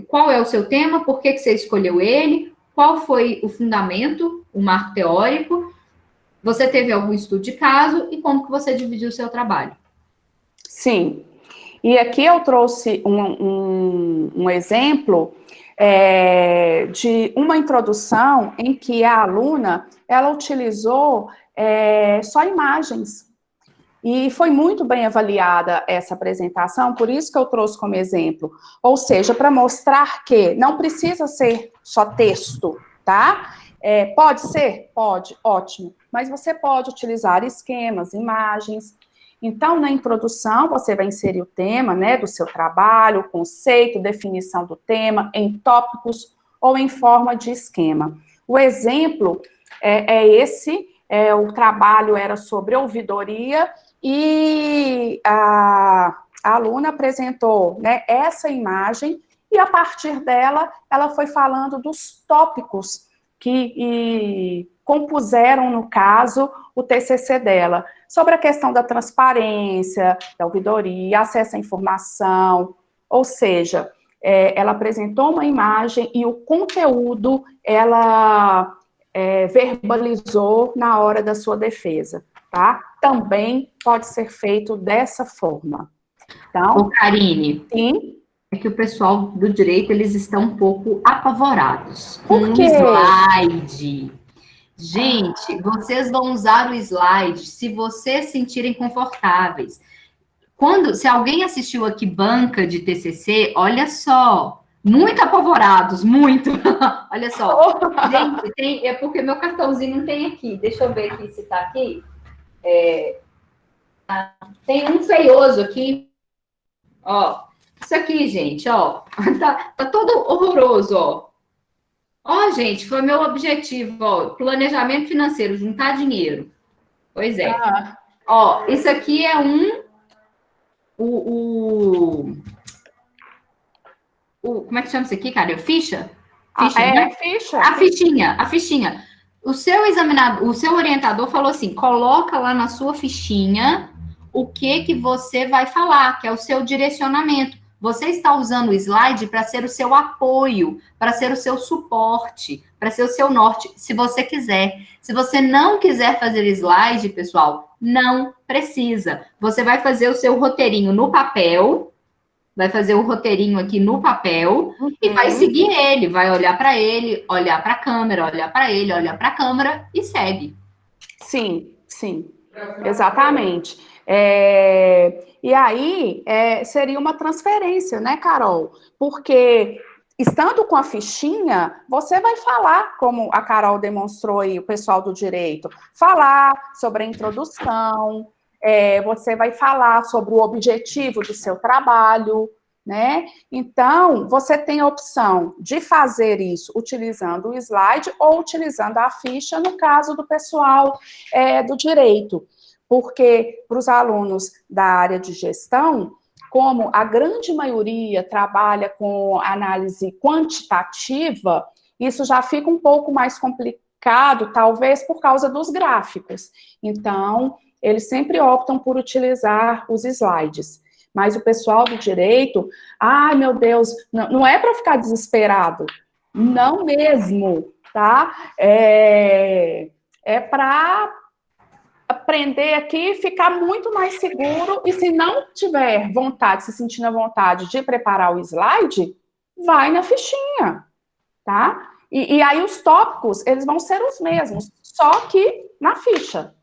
Qual é o seu tema? Por que você escolheu ele? Qual foi o fundamento, o marco teórico? Você teve algum estudo de caso e como que você dividiu o seu trabalho? Sim. E aqui eu trouxe um exemplo de uma introdução em que a aluna, ela utilizou só imagens. E foi muito bem avaliada essa apresentação, por isso que eu trouxe como exemplo. Ou seja, para mostrar que não precisa ser só texto, tá? Pode ser? Pode, ótimo. Mas você pode utilizar esquemas, imagens. Então, na introdução, você vai inserir o tema, né, do seu trabalho, o conceito, definição do tema, em tópicos ou em forma de esquema. O exemplo esse, o trabalho era sobre ouvidoria, e a aluna apresentou, né, essa imagem, e a partir dela, ela foi falando dos tópicos que compuseram, no caso, o TCC dela, sobre a questão da transparência, da ouvidoria, acesso à informação, ou seja, ela apresentou uma imagem e o conteúdo ela verbalizou na hora da sua defesa, tá? Também pode ser feito dessa forma. Então, ô Karine, sim. É que o pessoal do direito, eles estão um pouco apavorados. Por quê? Slide. Gente, vocês vão usar o slide se vocês sentirem confortáveis. Se alguém assistiu aqui banca de TCC, olha só, muito apavorados, muito. Olha só. Gente, é porque meu cartãozinho não tem aqui. Deixa eu ver aqui se tá aqui. Tem um feioso aqui. Ó, isso aqui, gente, ó. Tá todo horroroso, ó. Ó, gente, foi meu objetivo, ó. Planejamento financeiro, juntar dinheiro. Pois é. Ó, isso aqui é como é que chama isso aqui, cara? Ficha? Ficha, né? Ficha. A fichinha. O seu examinador, o seu orientador falou assim, coloca lá na sua fichinha o que você vai falar, que é o seu direcionamento. Você está usando o slide para ser o seu apoio, para ser o seu suporte, para ser o seu norte, se você quiser. Se você não quiser fazer slide, pessoal, não precisa. Você vai fazer o seu roteirinho no papel, vai fazer o roteirinho aqui no papel e vai seguir ele, vai olhar para ele, olhar para a câmera, olhar para ele, olhar para a câmera e segue. Sim, exatamente. E aí, seria uma transferência, né, Carol? Porque, estando com a fichinha, você vai falar, como a Carol demonstrou aí, o pessoal do direito, falar sobre a introdução, você vai falar sobre o objetivo do seu trabalho, né? Então, você tem a opção de fazer isso utilizando o slide ou utilizando a ficha, no caso do pessoal do direito. Porque, para os alunos da área de gestão, como a grande maioria trabalha com análise quantitativa, isso já fica um pouco mais complicado, talvez por causa dos gráficos. Então, eles sempre optam por utilizar os slides. Mas o pessoal do direito, ai meu Deus, não é para ficar desesperado, não mesmo, tá? É para aprender aqui, ficar muito mais seguro, e se não tiver vontade, se sentindo à vontade de preparar o slide, vai na fichinha, tá? E aí os tópicos, eles vão ser os mesmos, só que na ficha.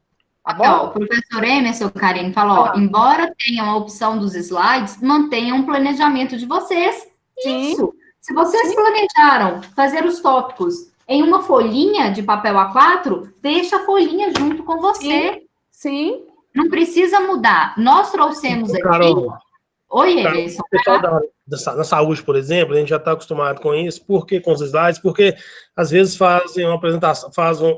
Tá bom? O professor Emerson, Karine, falou, embora tenham a opção dos slides, mantenham o planejamento de vocês. Sim. Isso. Se vocês planejaram fazer os tópicos em uma folhinha de papel A4, deixa a folhinha junto com você. Sim. Não precisa mudar. Nós trouxemos aqui... Carol, Oi, Emerson. O pessoal da saúde, por exemplo, a gente já está acostumado com isso. Por que com os slides? Porque, às vezes, fazem uma apresentação, fazem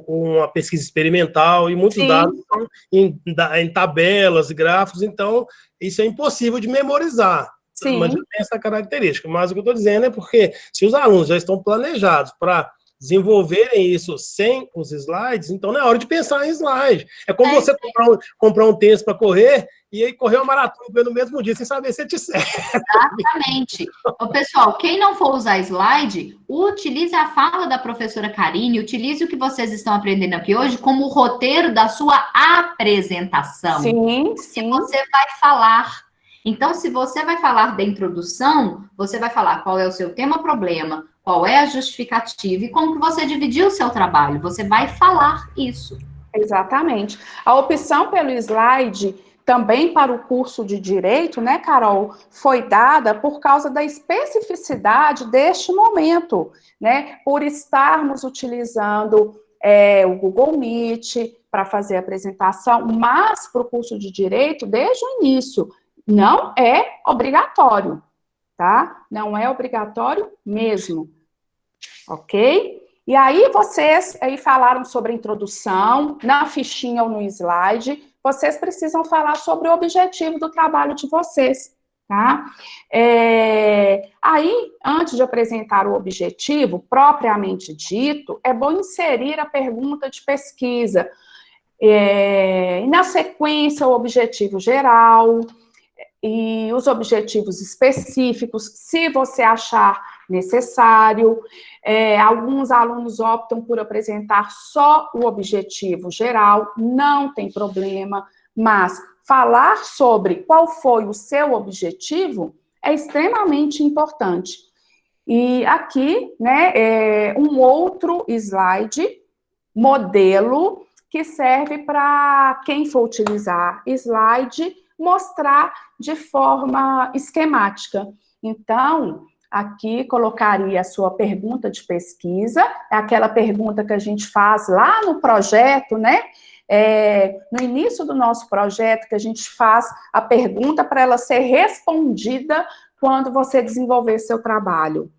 uma pesquisa experimental e muitos dados estão em tabelas, gráficos, então isso é impossível de memorizar. Sim. Mas tem essa característica. Mas o que eu estou dizendo é porque, se os alunos já estão planejados para desenvolverem isso sem os slides, então não é hora de pensar em slide. É como você comprar um tênis para correr e aí correr uma maratona no mesmo dia, sem saber se te serve. Exatamente. Pessoal, quem não for usar slide, utilize a fala da professora Karine, utilize o que vocês estão aprendendo aqui hoje como o roteiro da sua apresentação. Sim. E você vai falar. Então, se você vai falar da introdução, você vai falar qual é o seu tema-problema, qual é a justificativa e como que você dividiu o seu trabalho. Você vai falar isso. Exatamente. A opção pelo slide, também para o curso de Direito, né, Carol, foi dada por causa da especificidade deste momento, né, por estarmos utilizando o Google Meet para fazer a apresentação, mas para o curso de Direito, desde o início, não é obrigatório, tá? Não é obrigatório mesmo, ok? E aí vocês aí falaram sobre a introdução, na fichinha ou no slide, vocês precisam falar sobre o objetivo do trabalho de vocês, tá? Aí, antes de apresentar o objetivo, propriamente dito, é bom inserir a pergunta de pesquisa, e na sequência o objetivo geral, e os objetivos específicos, se você achar necessário. Alguns alunos optam por apresentar só o objetivo geral, não tem problema, mas falar sobre qual foi o seu objetivo é extremamente importante. E aqui, né, um outro slide, modelo, que serve para quem for utilizar slide, mostrar de forma esquemática. Então, aqui colocaria a sua pergunta de pesquisa, é aquela pergunta que a gente faz lá no projeto, né? No início do nosso projeto, que a gente faz a pergunta para ela ser respondida quando você desenvolver seu trabalho.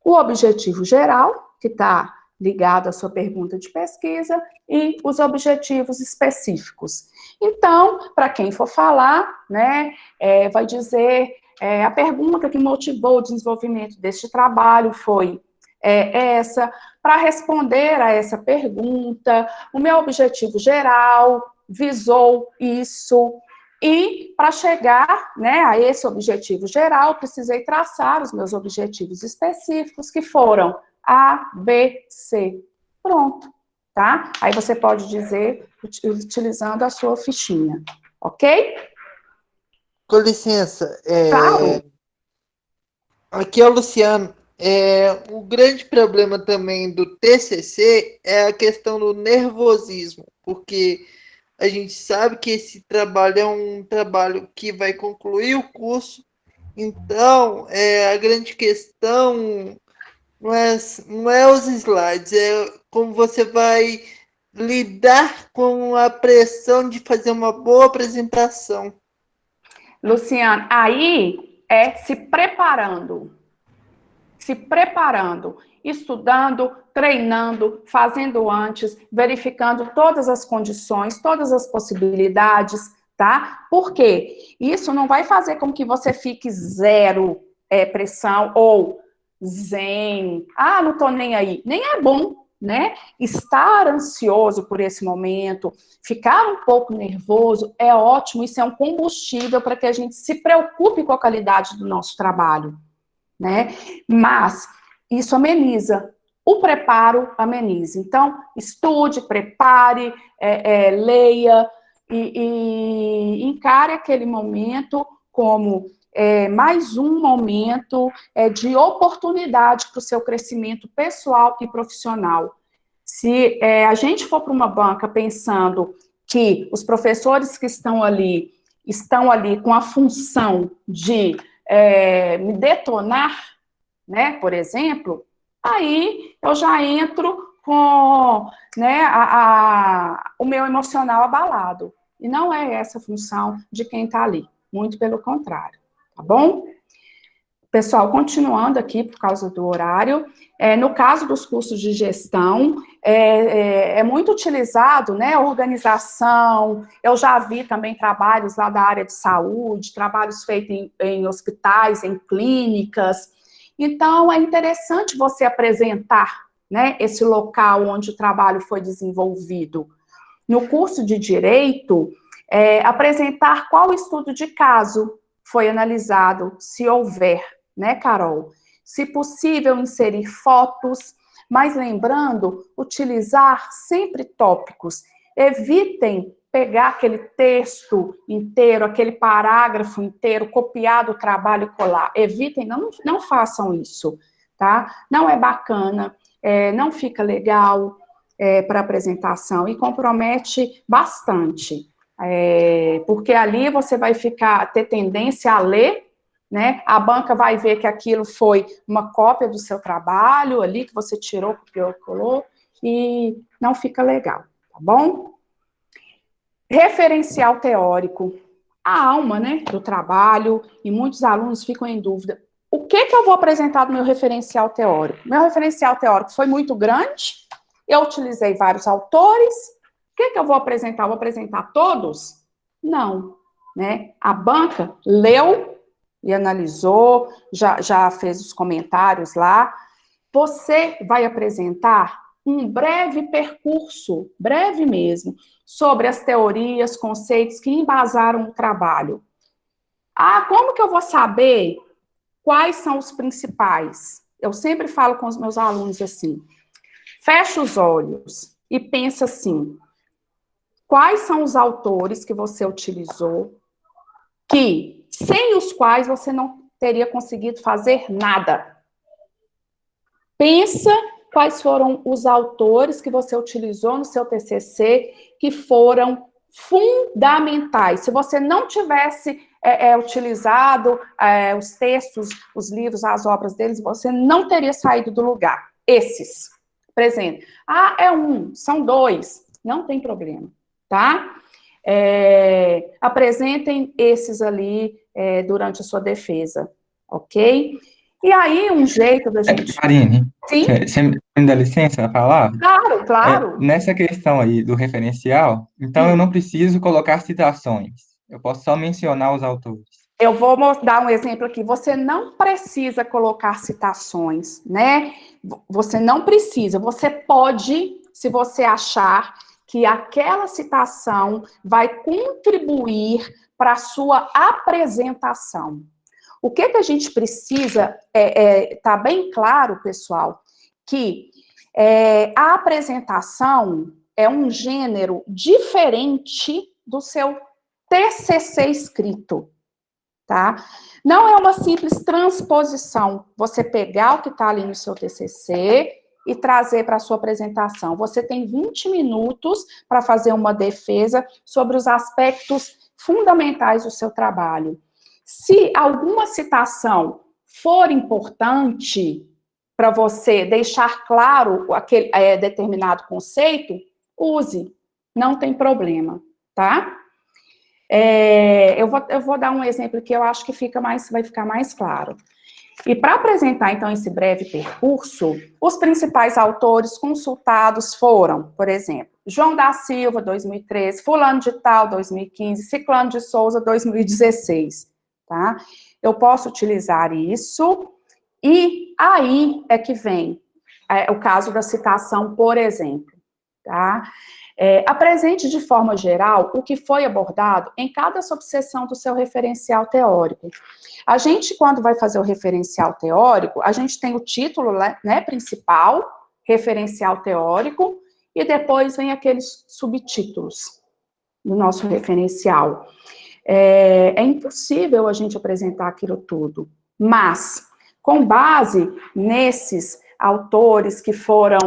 O objetivo geral, que está ligado à sua pergunta de pesquisa, e os objetivos específicos. Então, para quem for falar, né, vai dizer, a pergunta que motivou o desenvolvimento deste trabalho foi essa. Para responder a essa pergunta, o meu objetivo geral visou isso, e para chegar, né, a esse objetivo geral, precisei traçar os meus objetivos específicos, que foram A, B, C. Pronto, tá? Aí você pode dizer, utilizando a sua fichinha, ok? Com licença, Claro. aqui é o Luciano. O grande problema também do TCC é a questão do nervosismo, porque a gente sabe que esse trabalho é um trabalho que vai concluir o curso, então a grande questão não é os slides, é como você vai lidar com a pressão de fazer uma boa apresentação. Luciano, aí é se preparando, estudando, treinando, fazendo antes, verificando todas as condições, todas as possibilidades, tá? Por quê? Isso não vai fazer com que você fique zero pressão ou zen, não tô nem aí. Nem é bom, né? Estar ansioso por esse momento, ficar um pouco nervoso é ótimo, isso é um combustível para que a gente se preocupe com a qualidade do nosso trabalho, né? Mas isso ameniza, o preparo ameniza. Então, estude, prepare, leia e encare aquele momento como mais um momento de oportunidade para o seu crescimento pessoal e profissional. Se a gente for para uma banca pensando que os professores que estão ali com a função de me detonar, né, por exemplo, aí eu já entro com, né, o meu emocional abalado. E não é essa a função de quem está ali, muito pelo contrário, tá bom? Pessoal, continuando aqui por causa do horário, no caso dos cursos de gestão, é muito utilizado, né, organização, eu já vi também trabalhos lá da área de saúde, trabalhos feitos em hospitais, em clínicas, então é interessante você apresentar, né, esse local onde o trabalho foi desenvolvido. No curso de Direito, apresentar qual estudo de caso foi analisado, se houver, né, Carol? Se possível, inserir fotos, mas lembrando, utilizar sempre tópicos. Evitem pegar aquele texto inteiro, aquele parágrafo inteiro, copiar do trabalho e colar. Evitem, não façam isso, tá? Não é bacana, não fica legal. para apresentação e compromete bastante, porque ali você vai ter tendência a ler, né? A banca vai ver que aquilo foi uma cópia do seu trabalho ali, que você tirou, copiou, colou, e não fica legal, tá bom? Referencial teórico, a alma, né, do trabalho, e muitos alunos ficam em dúvida. O que eu vou apresentar no meu referencial teórico? Meu referencial teórico foi muito grande, eu utilizei vários autores, o que eu vou apresentar? Eu vou apresentar todos? Não, né? A banca leu e analisou, já fez os comentários lá. Você vai apresentar um breve percurso, breve mesmo, sobre as teorias, conceitos que embasaram o trabalho. Ah, como que eu vou saber quais são os principais? Eu sempre falo com os meus alunos assim, fecha os olhos e pensa assim, quais são os autores que você utilizou, que sem os quais você não teria conseguido fazer nada? Pensa quais foram os autores que você utilizou no seu TCC que foram fundamentais. Se você não tivesse utilizado os textos, os livros, as obras deles, você não teria saído do lugar. Esses, por exemplo. Ah, é um, são dois, não tem problema, tá? Apresentem esses ali durante a sua defesa, ok? E aí, um jeito da gente... Karine, Sim? você me dá licença a falar? Claro, claro. Nessa questão aí do referencial, então eu não preciso colocar citações. Eu posso só mencionar os autores. Eu vou dar um exemplo aqui. Você não precisa colocar citações, né? Você não precisa. Você pode, se você achar que aquela citação vai contribuir para a sua apresentação. O que a gente precisa, tá bem claro, pessoal, que a apresentação é um gênero diferente do seu TCC escrito, tá? Não é uma simples transposição, você pegar o que está ali no seu TCC e trazer para a sua apresentação. Você tem 20 minutos para fazer uma defesa sobre os aspectos fundamentais do seu trabalho. Se alguma citação for importante para você deixar claro aquele determinado conceito, use, não tem problema, tá? Eu vou dar um exemplo que eu acho que vai ficar mais claro. E para apresentar, então, esse breve percurso, os principais autores consultados foram, por exemplo, João da Silva, 2013, fulano de tal, 2015, Ciclano de Souza, 2016, tá? Eu posso utilizar isso, e aí é que vem o caso da citação, por exemplo, tá? Apresente de forma geral o que foi abordado em cada subseção do seu referencial teórico. A gente, quando vai fazer o referencial teórico, a gente tem o título, né, principal, referencial teórico, e depois vem aqueles subtítulos no nosso referencial. É impossível a gente apresentar aquilo tudo, mas, com base nesses autores que foram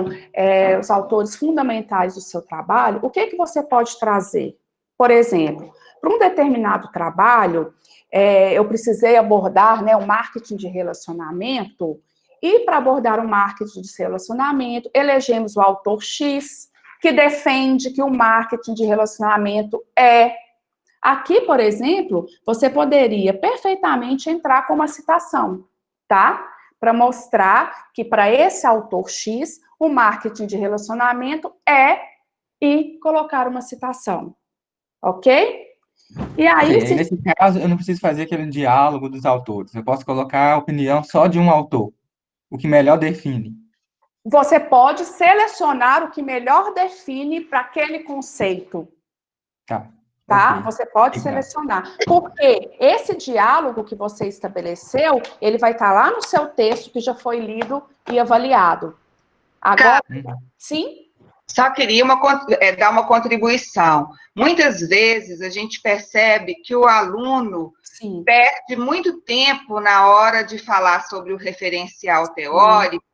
os autores fundamentais do seu trabalho, o que você pode trazer? Por exemplo, para um determinado trabalho, eu precisei abordar, né, o marketing de relacionamento, e para abordar o marketing de relacionamento, elegemos o autor X, que defende que o marketing de relacionamento Aqui, por exemplo, você poderia perfeitamente entrar com uma citação, tá? Para mostrar que para esse autor X, o marketing de relacionamento e colocar uma citação, ok? E aí, Nesse caso, eu não preciso fazer aquele diálogo dos autores. Eu posso colocar a opinião só de um autor, o que melhor define. Você pode selecionar o que melhor define para aquele conceito. Tá? Okay. Você pode selecionar. Porque esse diálogo que você estabeleceu, ele vai estar lá no seu texto que já foi lido e avaliado. Agora, sim? Só queria dar uma contribuição. Muitas vezes a gente percebe que o aluno perde muito tempo na hora de falar sobre o referencial teórico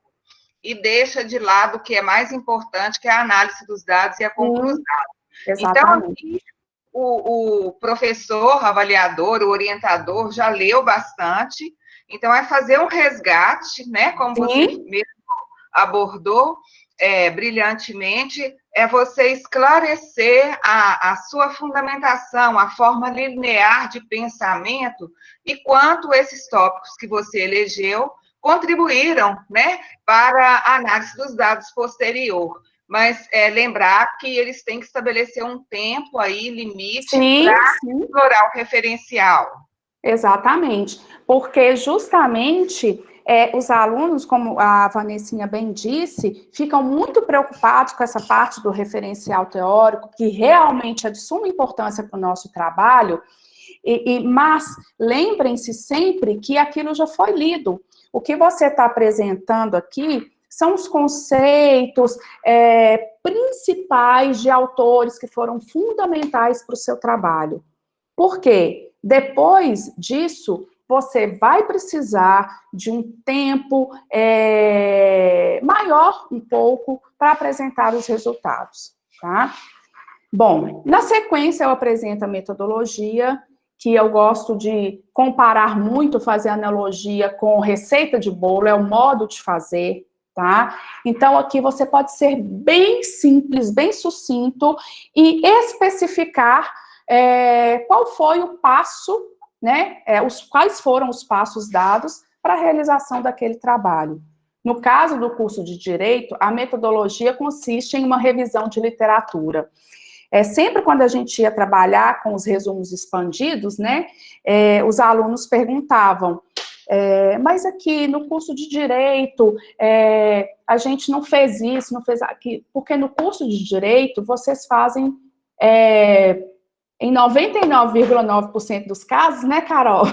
e deixa de lado o que é mais importante, que é a análise dos dados e a conclusão. Então, aqui, o professor, avaliador, o orientador já leu bastante, então é fazer um resgate, né, como você mesmo abordou brilhantemente, é você esclarecer a sua fundamentação, a forma linear de pensamento e quanto esses tópicos que você elegeu contribuíram, né, para a análise dos dados posterior. Mas lembrar que eles têm que estabelecer um tempo aí, limite, para explorar o referencial. Exatamente, porque justamente os alunos, como a Vanessinha bem disse, ficam muito preocupados com essa parte do referencial teórico, que realmente é de suma importância para o nosso trabalho, mas lembrem-se sempre que aquilo já foi lido. O que você está apresentando aqui são os conceitos principais de autores que foram fundamentais para o seu trabalho. Por quê? Depois disso, você vai precisar de um tempo maior, um pouco, para apresentar os resultados, tá? Bom, na sequência eu apresento a metodologia, que eu gosto de comparar muito, fazer analogia com receita de bolo, é o modo de fazer, tá? Então, aqui você pode ser bem simples, bem sucinto e especificar qual foi o passo, né? Quais foram os passos dados para a realização daquele trabalho. No caso do curso de Direito, a metodologia consiste em uma revisão de literatura. Sempre quando a gente ia trabalhar com os resumos expandidos, né, os alunos perguntavam, mas aqui no curso de Direito, a gente não fez isso, não fez aquilo, porque no curso de Direito, vocês fazem, em 99,9% dos casos, né, Carol,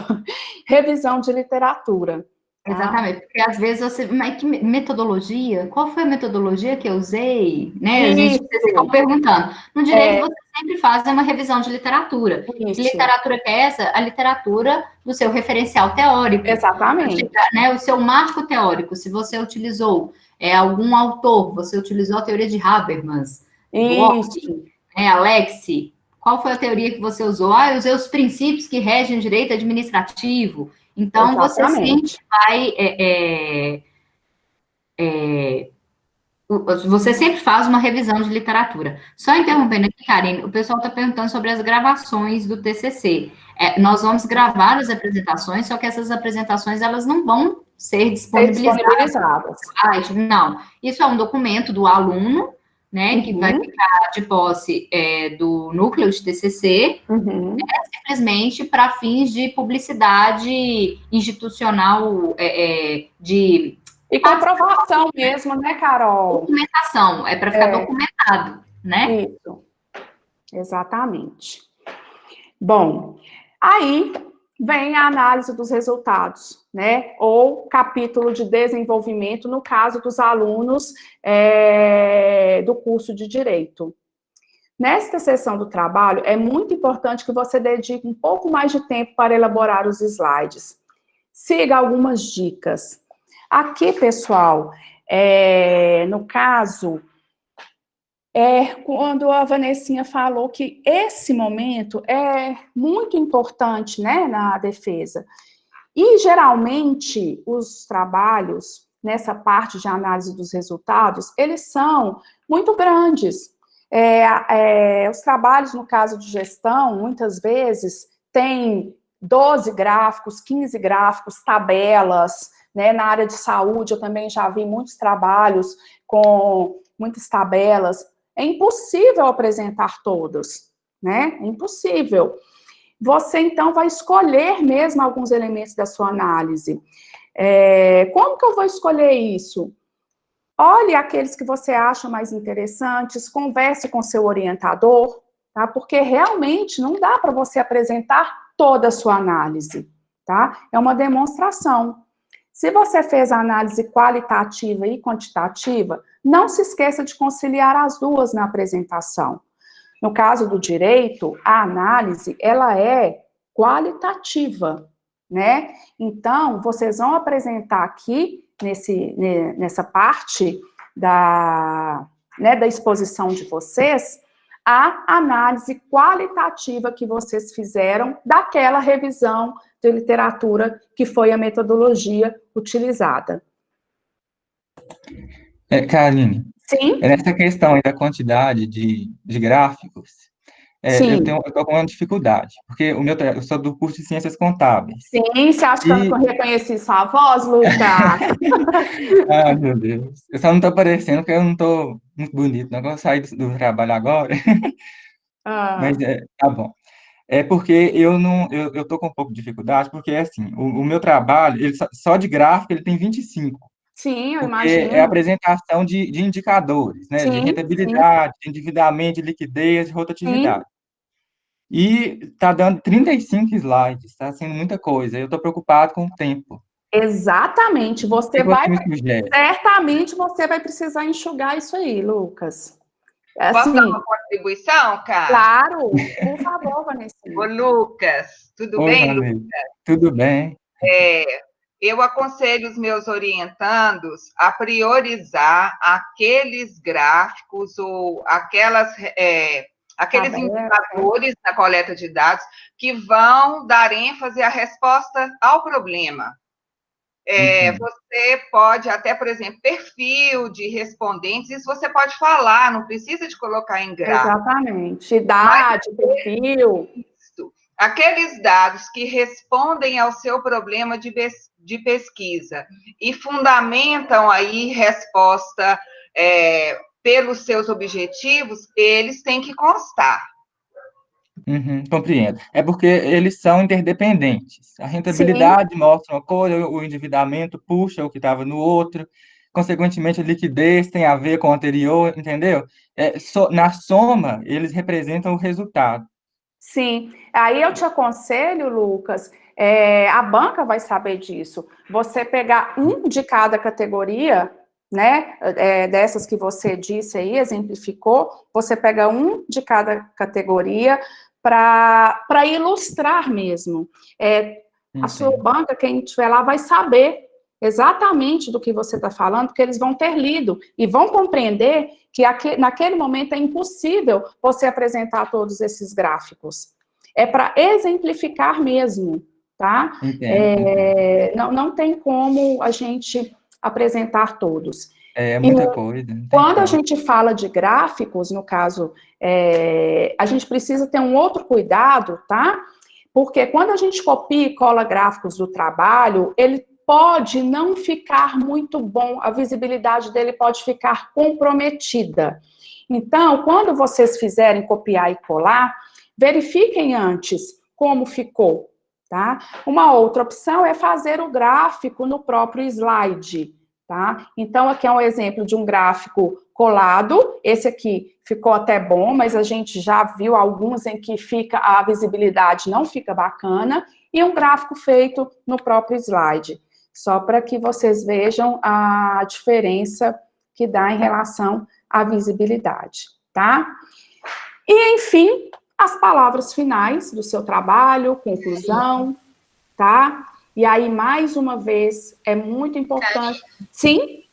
revisão de literatura. Exatamente, porque às vezes você, mas que metodologia? Qual foi a metodologia que eu usei? Né? Vocês ficam perguntando. No direito, você sempre faz uma revisão de literatura. Que literatura que é essa? A literatura do seu referencial teórico. Exatamente. Né? O seu marco teórico, se você utilizou algum autor, você utilizou a teoria de Habermas, Dworkin, Alexi, qual foi a teoria que você usou? Eu usei os princípios que regem o direito administrativo. Então, você sempre vai... você sempre faz uma revisão de literatura. Só interrompendo aqui, Karine, o pessoal está perguntando sobre as gravações do TCC. Nós vamos gravar as apresentações, só que essas apresentações, elas não vão ser disponibilizadas. Não. Isso é um documento do aluno, né, que vai ficar de posse do núcleo de TCC, simplesmente para fins de publicidade institucional, E comprovação mesmo, né, Carol? Documentação, para ficar documentado, né? Isso, exatamente. Bom, aí vem a análise dos resultados, né? Ou capítulo de desenvolvimento, no caso dos alunos do curso de Direito. Nesta sessão do trabalho, é muito importante que você dedique um pouco mais de tempo para elaborar os slides. Siga algumas dicas. Aqui, pessoal, no caso, quando a Vanessinha falou que esse momento é muito importante, né, na defesa. E, geralmente, os trabalhos, nessa parte de análise dos resultados, eles são muito grandes. Os trabalhos, no caso de gestão, muitas vezes, têm 12 gráficos, 15 gráficos, tabelas, né? Na área de saúde, eu também já vi muitos trabalhos com muitas tabelas. É impossível apresentar todos, né? É impossível. Você, então, vai escolher mesmo alguns elementos da sua análise. Como que eu vou escolher isso? Olhe aqueles que você acha mais interessantes, converse com seu orientador, tá? Porque realmente não dá para você apresentar toda a sua análise, tá? É uma demonstração. Se você fez a análise qualitativa e quantitativa, não se esqueça de conciliar as duas na apresentação. No caso do direito, a análise, ela é qualitativa, né? Então, vocês vão apresentar aqui, nessa parte né, da exposição de vocês, a análise qualitativa que vocês fizeram daquela revisão de literatura que foi a metodologia utilizada. Karine, Sim? nessa questão aí da quantidade de gráficos, Sim. eu estou com uma dificuldade, porque eu sou do curso de Ciências Contábeis. Sim, você acha que eu não reconheci sua voz, Lucas? Ai, meu Deus. Eu só não estou aparecendo porque eu não estou muito bonito, não. Eu vou sair do trabalho agora. Mas tá bom. É porque eu tô com um pouco de dificuldade, porque assim, o meu trabalho, ele só de gráfico, ele tem 25. Sim, eu Porque imagino. é a apresentação de indicadores, né? De Sim, rentabilidade, de endividamento, de liquidez, de rotatividade. sim. E tá dando 35 slides, tá sendo muita coisa. Eu tô preocupado com o tempo. Exatamente. O que você me sugere? Certamente você vai precisar enxugar isso aí, Lucas. Posso dar Assim, uma contribuição, cara? claro, por favor, Vanessa. Ô, Lucas, tudo Oi, bem, Vanessa. Lucas? Tudo bem? Eu aconselho os meus orientandos a priorizar aqueles gráficos ou aqueles indicadores da coleta de dados que vão dar ênfase à resposta ao problema. Você pode até, por exemplo, perfil de respondentes, isso você pode falar, não precisa de colocar em gráfico. Exatamente. Idade, perfil. Isso. Aqueles dados que respondem ao seu problema de pesquisa e fundamentam aí resposta pelos seus objetivos, eles têm que constar. Compreendo. É porque eles são interdependentes. A rentabilidade mostra uma coisa, o endividamento puxa o que estava no outro, consequentemente, a liquidez tem a ver com o anterior, entendeu? Na soma, eles representam o resultado. Sim. Aí eu te aconselho, Lucas, a banca vai saber disso. Você pegar um de cada categoria, né, dessas que você disse aí, exemplificou, você pega um de cada categoria para ilustrar mesmo. A sua banca, quem estiver lá, vai saber exatamente do que você está falando, porque eles vão ter lido e vão compreender que naquele momento é impossível você apresentar todos esses gráficos. É para exemplificar mesmo, tá? Não tem como a gente apresentar todos. É muita coisa. Quando a gente fala de gráficos, no caso, a gente precisa ter um outro cuidado, tá? Porque quando a gente copia e cola gráficos do trabalho, ele pode não ficar muito bom, a visibilidade dele pode ficar comprometida. Então, quando vocês fizerem copiar e colar, verifiquem antes como ficou, tá? Uma outra opção é fazer o gráfico no próprio slide, tá? Então, aqui é um exemplo de um gráfico colado, esse aqui ficou até bom, mas a gente já viu alguns em que a visibilidade não fica bacana, e um gráfico feito no próprio slide, só para que vocês vejam a diferença que dá em relação à visibilidade, tá? E, enfim, as palavras finais do seu trabalho, conclusão, tá? E aí, mais uma vez, é muito importante... Sim?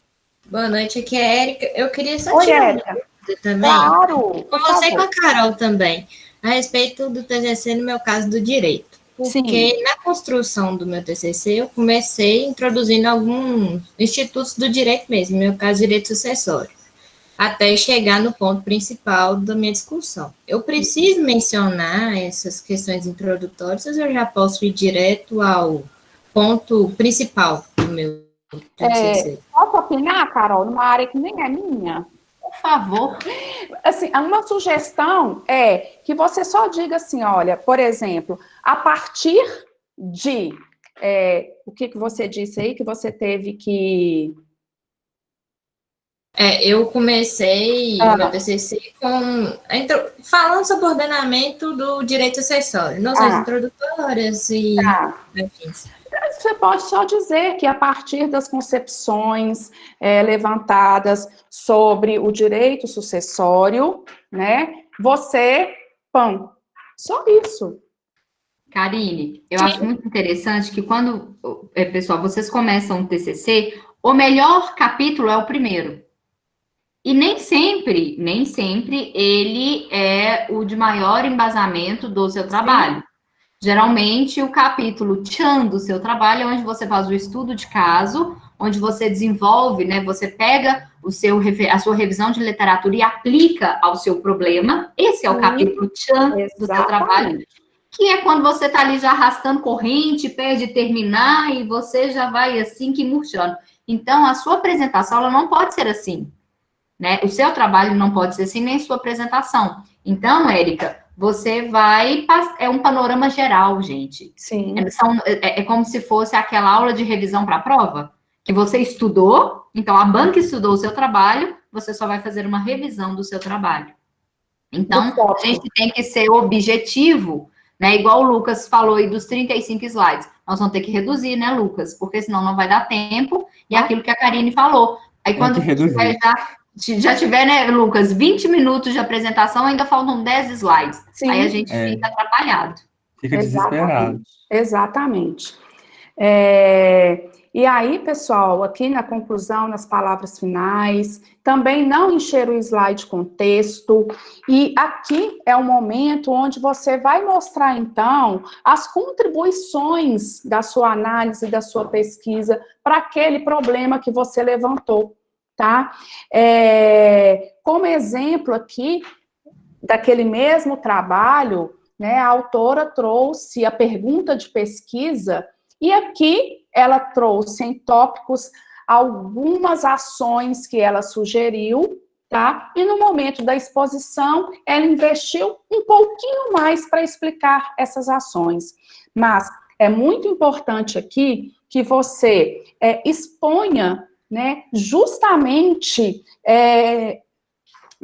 Boa noite, aqui é a Érica. Eu queria só Oi, tirar uma Érica. dúvida também. Claro, com você e com a Carol também, a respeito do TCC, no meu caso, do direito. Porque na construção do meu TCC, eu comecei introduzindo alguns institutos do direito mesmo, no meu caso, direito sucessório, até chegar no ponto principal da minha discussão. Eu preciso mencionar essas questões introdutórias, ou eu já posso ir direto ao ponto principal do meu TCC? Posso opinar, Carol, numa área que nem é minha? Por favor. Assim, uma sugestão é que você só diga assim, olha, por exemplo, a partir de... o que você disse aí, que você teve que... Eu comecei meu TCC falando sobre o ordenamento do direito acessório, noções introdutórias e afins. Você pode só dizer que a partir das concepções levantadas sobre o direito sucessório, né, só isso. Karine, eu acho muito interessante que quando, pessoal, vocês começam um TCC, o melhor capítulo é o primeiro. E nem sempre ele é o de maior embasamento do seu trabalho. Geralmente, o capítulo tchan do seu trabalho é onde você faz o estudo de caso, onde você desenvolve, né? Você pega a sua revisão de literatura e aplica ao seu problema. Esse é o capítulo tchan do seu trabalho. Que é quando você está ali já arrastando corrente, perde terminar, e você já vai assim que murchando. Então, a sua apresentação, ela não pode ser assim, né? O seu trabalho não pode ser assim, nem sua apresentação. Então, Érica, você vai... É um panorama geral, gente. Sim. É como se fosse aquela aula de revisão para a prova, que você estudou, então a banca estudou o seu trabalho, você só vai fazer uma revisão do seu trabalho. Então, a gente tem que ser objetivo, né? Igual o Lucas falou aí dos 35 slides. Nós vamos ter que reduzir, né, Lucas? Porque senão não vai dar tempo. E aquilo que a Karine falou. Aí quando já tiver, né, Lucas, 20 minutos de apresentação, ainda faltam 10 slides. Sim. Aí a gente fica atrapalhado. Fica desesperado. Exatamente. E aí, pessoal, aqui na conclusão, nas palavras finais, também não encher o slide com texto. E aqui é o momento onde você vai mostrar, então, as contribuições da sua análise, da sua pesquisa para aquele problema que você levantou, tá? Como exemplo aqui, daquele mesmo trabalho, né, a autora trouxe a pergunta de pesquisa e aqui ela trouxe em tópicos algumas ações que ela sugeriu, tá? E no momento da exposição, ela investiu um pouquinho mais para explicar essas ações. Mas é muito importante aqui que você exponha, né, justamente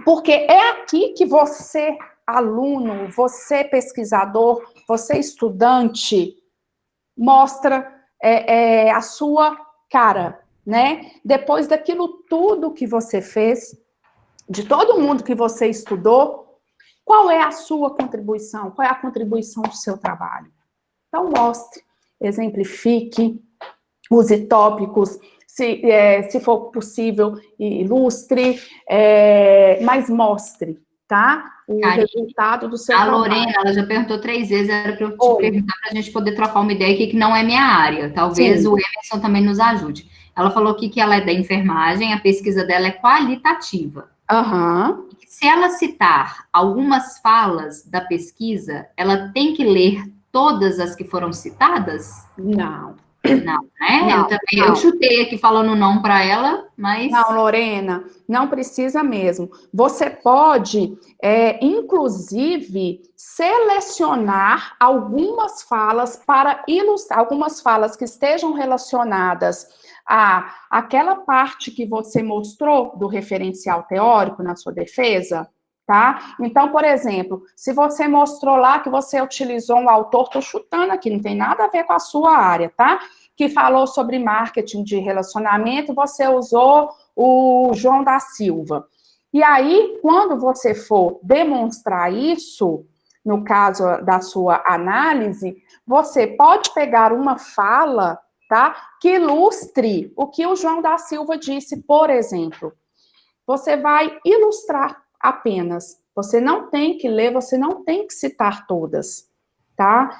porque é aqui que você, aluno, você pesquisador, você estudante, mostra a sua cara, né? Depois daquilo tudo que você fez, de todo mundo que você estudou, qual é a sua contribuição? Qual é a contribuição do seu trabalho? Então, mostre, exemplifique, use tópicos, se for possível, ilustre, mas mostre, tá? O resultado do seu trabalho. A Lorena, ela já perguntou 3 vezes, era para eu te perguntar para a gente poder trocar uma ideia aqui, que não é minha área. Talvez o Emerson também nos ajude. Ela falou aqui que ela é da enfermagem, a pesquisa dela é qualitativa. Uhum. Se ela citar algumas falas da pesquisa, ela tem que ler todas as que foram citadas? Não. Não, né? Eu chutei aqui falando não para ela, mas... Não, Lorena, não precisa mesmo. Você pode, inclusive, selecionar algumas falas para ilustrar, algumas falas que estejam relacionadas àquela parte que você mostrou do referencial teórico na sua defesa, tá? Então, por exemplo, se você mostrou lá que você utilizou um autor, estou chutando aqui, não tem nada a ver com a sua área, tá? Que falou sobre marketing de relacionamento, você usou o João da Silva. E aí, quando você for demonstrar isso, no caso da sua análise, você pode pegar uma fala, tá? Que ilustre o que o João da Silva disse, por exemplo. Você vai ilustrar apenas. Você não tem que ler, você não tem que citar todas, tá?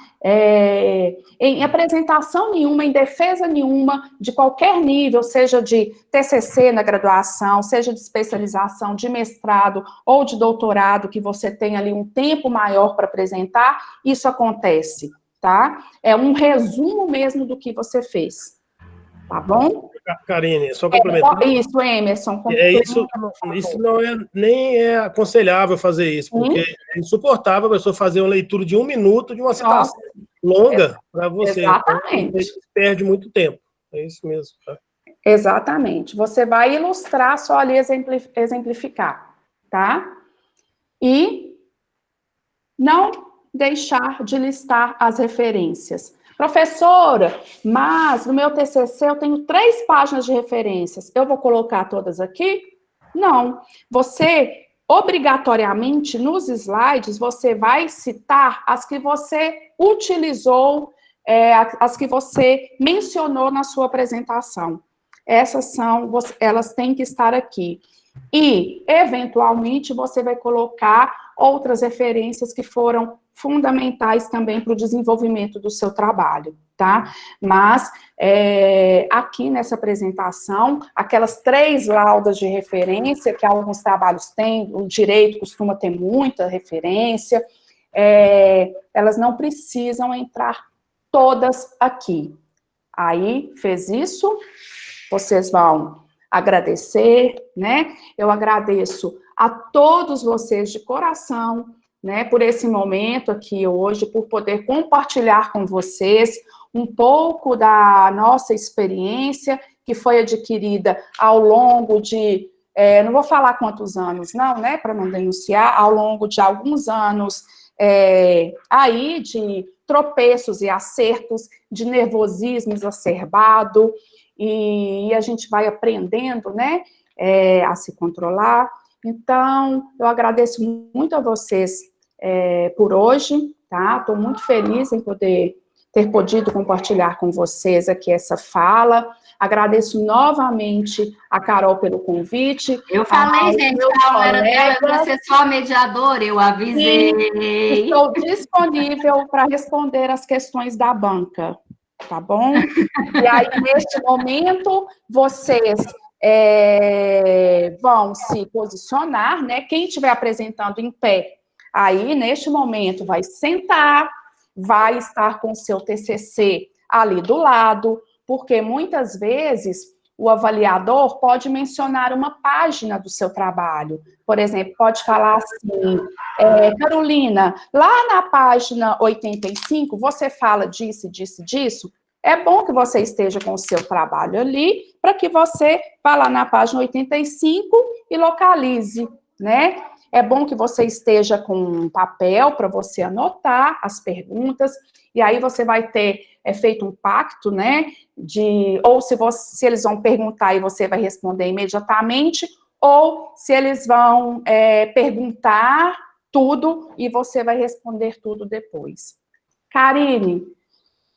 Em apresentação nenhuma, em defesa nenhuma, de qualquer nível, seja de TCC na graduação, seja de especialização, de mestrado ou de doutorado, que você tem ali um tempo maior para apresentar, isso acontece, tá? É um resumo mesmo do que você fez. Tá bom? Karine, só complementando. Isso, Emerson. Isso não nem é aconselhável fazer isso, porque é insuportável a pessoa fazer uma leitura de 1 minuto de uma citação longa para você. Exatamente. Então, você perde muito tempo. É isso mesmo. Tá? Exatamente. Você vai ilustrar, só ali exemplificar, tá? E não deixar de listar as referências. Professora, mas no meu TCC eu tenho 3 páginas de referências. Eu vou colocar todas aqui? Não. Você obrigatoriamente, nos slides, você vai citar as que você utilizou, as que você mencionou na sua apresentação. Elas têm que estar aqui. E, eventualmente, você vai colocar outras referências que foram fundamentais também para o desenvolvimento do seu trabalho, tá? Mas, aqui nessa apresentação, aquelas 3 laudas de referência, que alguns trabalhos têm, o direito costuma ter muita referência, elas não precisam entrar todas aqui. Aí, fez isso, vocês vão agradecer, né? Eu agradeço a todos vocês de coração, né, por esse momento aqui hoje, por poder compartilhar com vocês um pouco da nossa experiência, que foi adquirida ao longo de, não vou falar quantos anos, não, né, para não denunciar, ao longo de alguns anos, aí de tropeços e acertos, de nervosismo exacerbado, e a gente vai aprendendo, né, a se controlar. Então, eu agradeço muito a vocês por hoje, tá? Estou muito feliz em ter podido compartilhar com vocês aqui essa fala. Agradeço novamente a Carol pelo convite. Eu falei, gente, Carol, era para ser só mediadora, eu avisei. Estou disponível para responder as questões da banca, tá bom? E aí, neste momento, vocês vão se posicionar, né? Quem estiver apresentando em pé, aí, neste momento, vai sentar, vai estar com o seu TCC ali do lado, porque muitas vezes o avaliador pode mencionar uma página do seu trabalho. Por exemplo, pode falar assim, Carolina, lá na página 85, você fala disso, disso, disso. É bom que você esteja com o seu trabalho ali, para que você vá lá na página 85 e localize, né? É bom que você esteja com um papel para você anotar as perguntas, e aí você vai ter feito um pacto, né? Ou se eles vão perguntar e você vai responder imediatamente, ou se eles vão perguntar tudo e você vai responder tudo depois. Karine,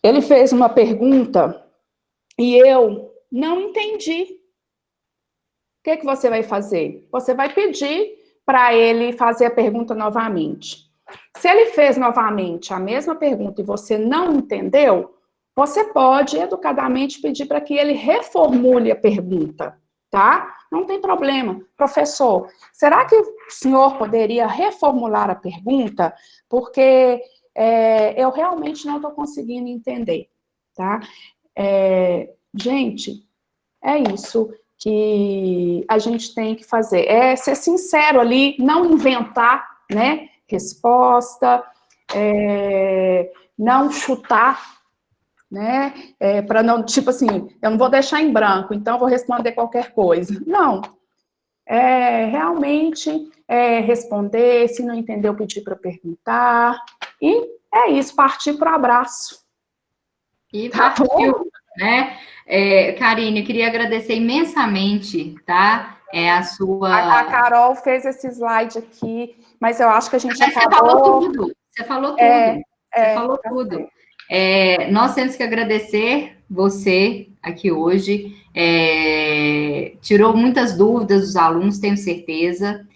ele fez uma pergunta e eu não entendi. O que você vai fazer? Você vai pedir para ele fazer a pergunta novamente. Se ele fez novamente a mesma pergunta e você não entendeu, você pode educadamente pedir para que ele reformule a pergunta, tá? Não tem problema. Professor, será que o senhor poderia reformular a pergunta? Porque eu realmente não estou conseguindo entender, tá? Gente, é isso que a gente tem que fazer. É ser sincero ali, não inventar, né, resposta, não chutar, né, para não, tipo assim, eu não vou deixar em branco, então eu vou responder qualquer coisa. Não. Realmente responder, se não entendeu, pedir para perguntar, e é isso, partir para o abraço. E partiu, né? Karine, eu queria agradecer imensamente, tá? A sua... A Carol fez esse slide aqui, mas eu acho que a gente acabou... Você falou tudo. Você falou tudo. Nós temos que agradecer você aqui hoje. Tirou muitas dúvidas dos alunos, tenho certeza.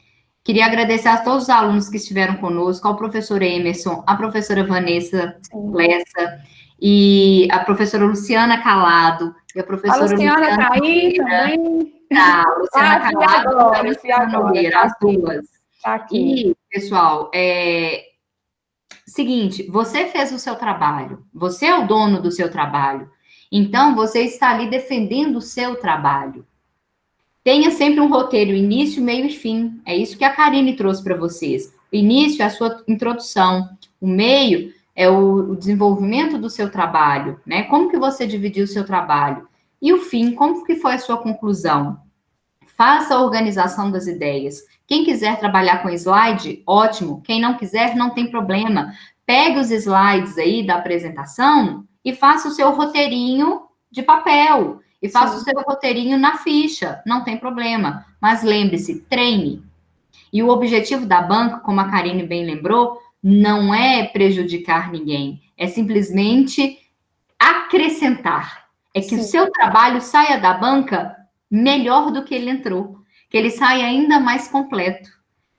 Queria agradecer a todos os alunos que estiveram conosco, ao professor Emerson, a professora Vanessa Lessa, e a professora Luciana Calado, e a professora Luciana está aí também. Tá, Luciana Calado e a Luciana Nogueira, as duas. Tá aqui. E, pessoal, seguinte, você fez o seu trabalho, você é o dono do seu trabalho, então você está ali defendendo o seu trabalho. Tenha sempre um roteiro, início, meio e fim. É isso que a Karine trouxe para vocês. O início é a sua introdução, o meio é o desenvolvimento do seu trabalho, né? Como que você dividiu o seu trabalho? E o fim, como que foi a sua conclusão? Faça a organização das ideias. Quem quiser trabalhar com slide, ótimo. Quem não quiser, não tem problema. Pegue os slides aí da apresentação e faça o seu roteirinho de papel. E faça o seu roteirinho na ficha, não tem problema. Mas lembre-se, treine. E o objetivo da banca, como a Karine bem lembrou, não é prejudicar ninguém, é simplesmente acrescentar. É que o seu trabalho saia da banca melhor do que ele entrou, que ele saia ainda mais completo.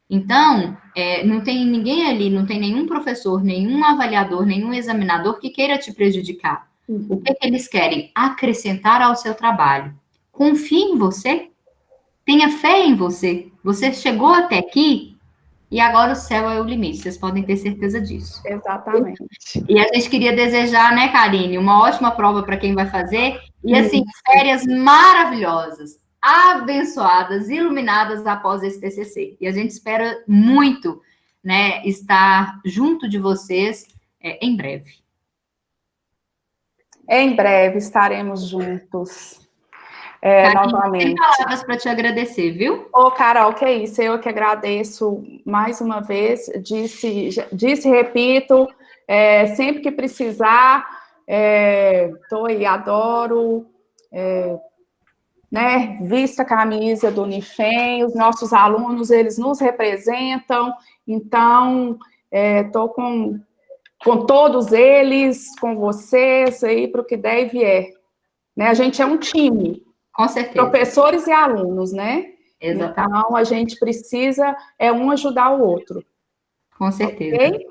Então, não tem ninguém ali, não tem nenhum professor, nenhum avaliador, nenhum examinador que queira te prejudicar. O que eles querem? Acrescentar ao seu trabalho. Confie em você, tenha fé em você. Você chegou até aqui e agora o céu é o limite, vocês podem ter certeza disso. Exatamente. E a gente queria desejar, né, Karine, uma ótima prova para quem vai fazer, e assim, férias maravilhosas, abençoadas, iluminadas após esse TCC. E a gente espera muito, né, estar junto de vocês em breve. Em breve estaremos juntos. Karine, Novamente. Tem palavras para te agradecer, viu? Ô, Carol, que isso, eu que agradeço mais uma vez, disse repito, sempre que precisar, estou aí, adoro, né, vista a camisa do Unifem, os nossos alunos, eles nos representam, então, estou com todos eles, com vocês, aí, para o que der e vier. Né, a gente é um time. Com certeza. Professores e alunos, né? Exatamente. Então, a gente precisa um ajudar o outro. Com certeza. Okay?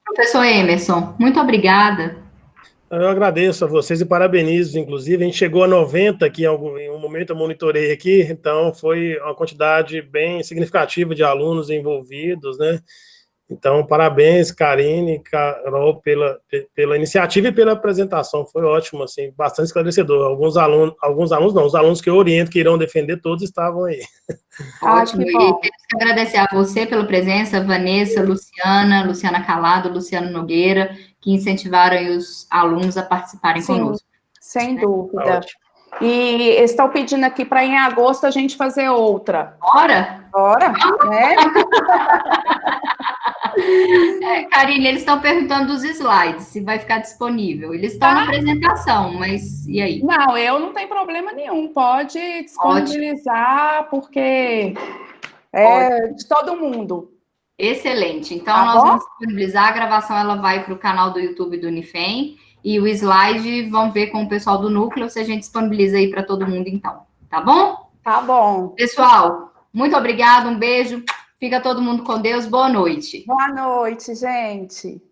Professor Emerson, muito obrigada. Eu agradeço a vocês e parabenizo, inclusive. A gente chegou a 90 aqui, em um momento eu monitorei aqui, então foi uma quantidade bem significativa de alunos envolvidos, né? Então, parabéns, Karine, Carol, pela iniciativa e pela apresentação. Foi ótimo, assim, bastante esclarecedor. Alguns alunos não, os alunos que eu oriento, que irão defender, todos estavam aí. Ótimo. E temos que agradecer a você pela presença, Vanessa, Luciana Calado, Luciano Nogueira, que incentivaram os alunos a participarem conosco. Sem dúvida. E estão pedindo aqui para em agosto a gente fazer outra. Bora? Bora, né? Karine, eles estão perguntando dos slides, se vai ficar disponível. Eles estão na apresentação, mas e aí? Não, eu não tenho problema nenhum. Pode disponibilizar, porque de todo mundo. Excelente. Então, nós vamos disponibilizar. A gravação ela vai para o canal do YouTube do Unifem. E o slide, vamos ver com o pessoal do núcleo se a gente disponibiliza aí para todo mundo, então. Tá bom? Tá bom. Pessoal, muito obrigada, um beijo. Fica todo mundo com Deus. Boa noite. Boa noite, gente.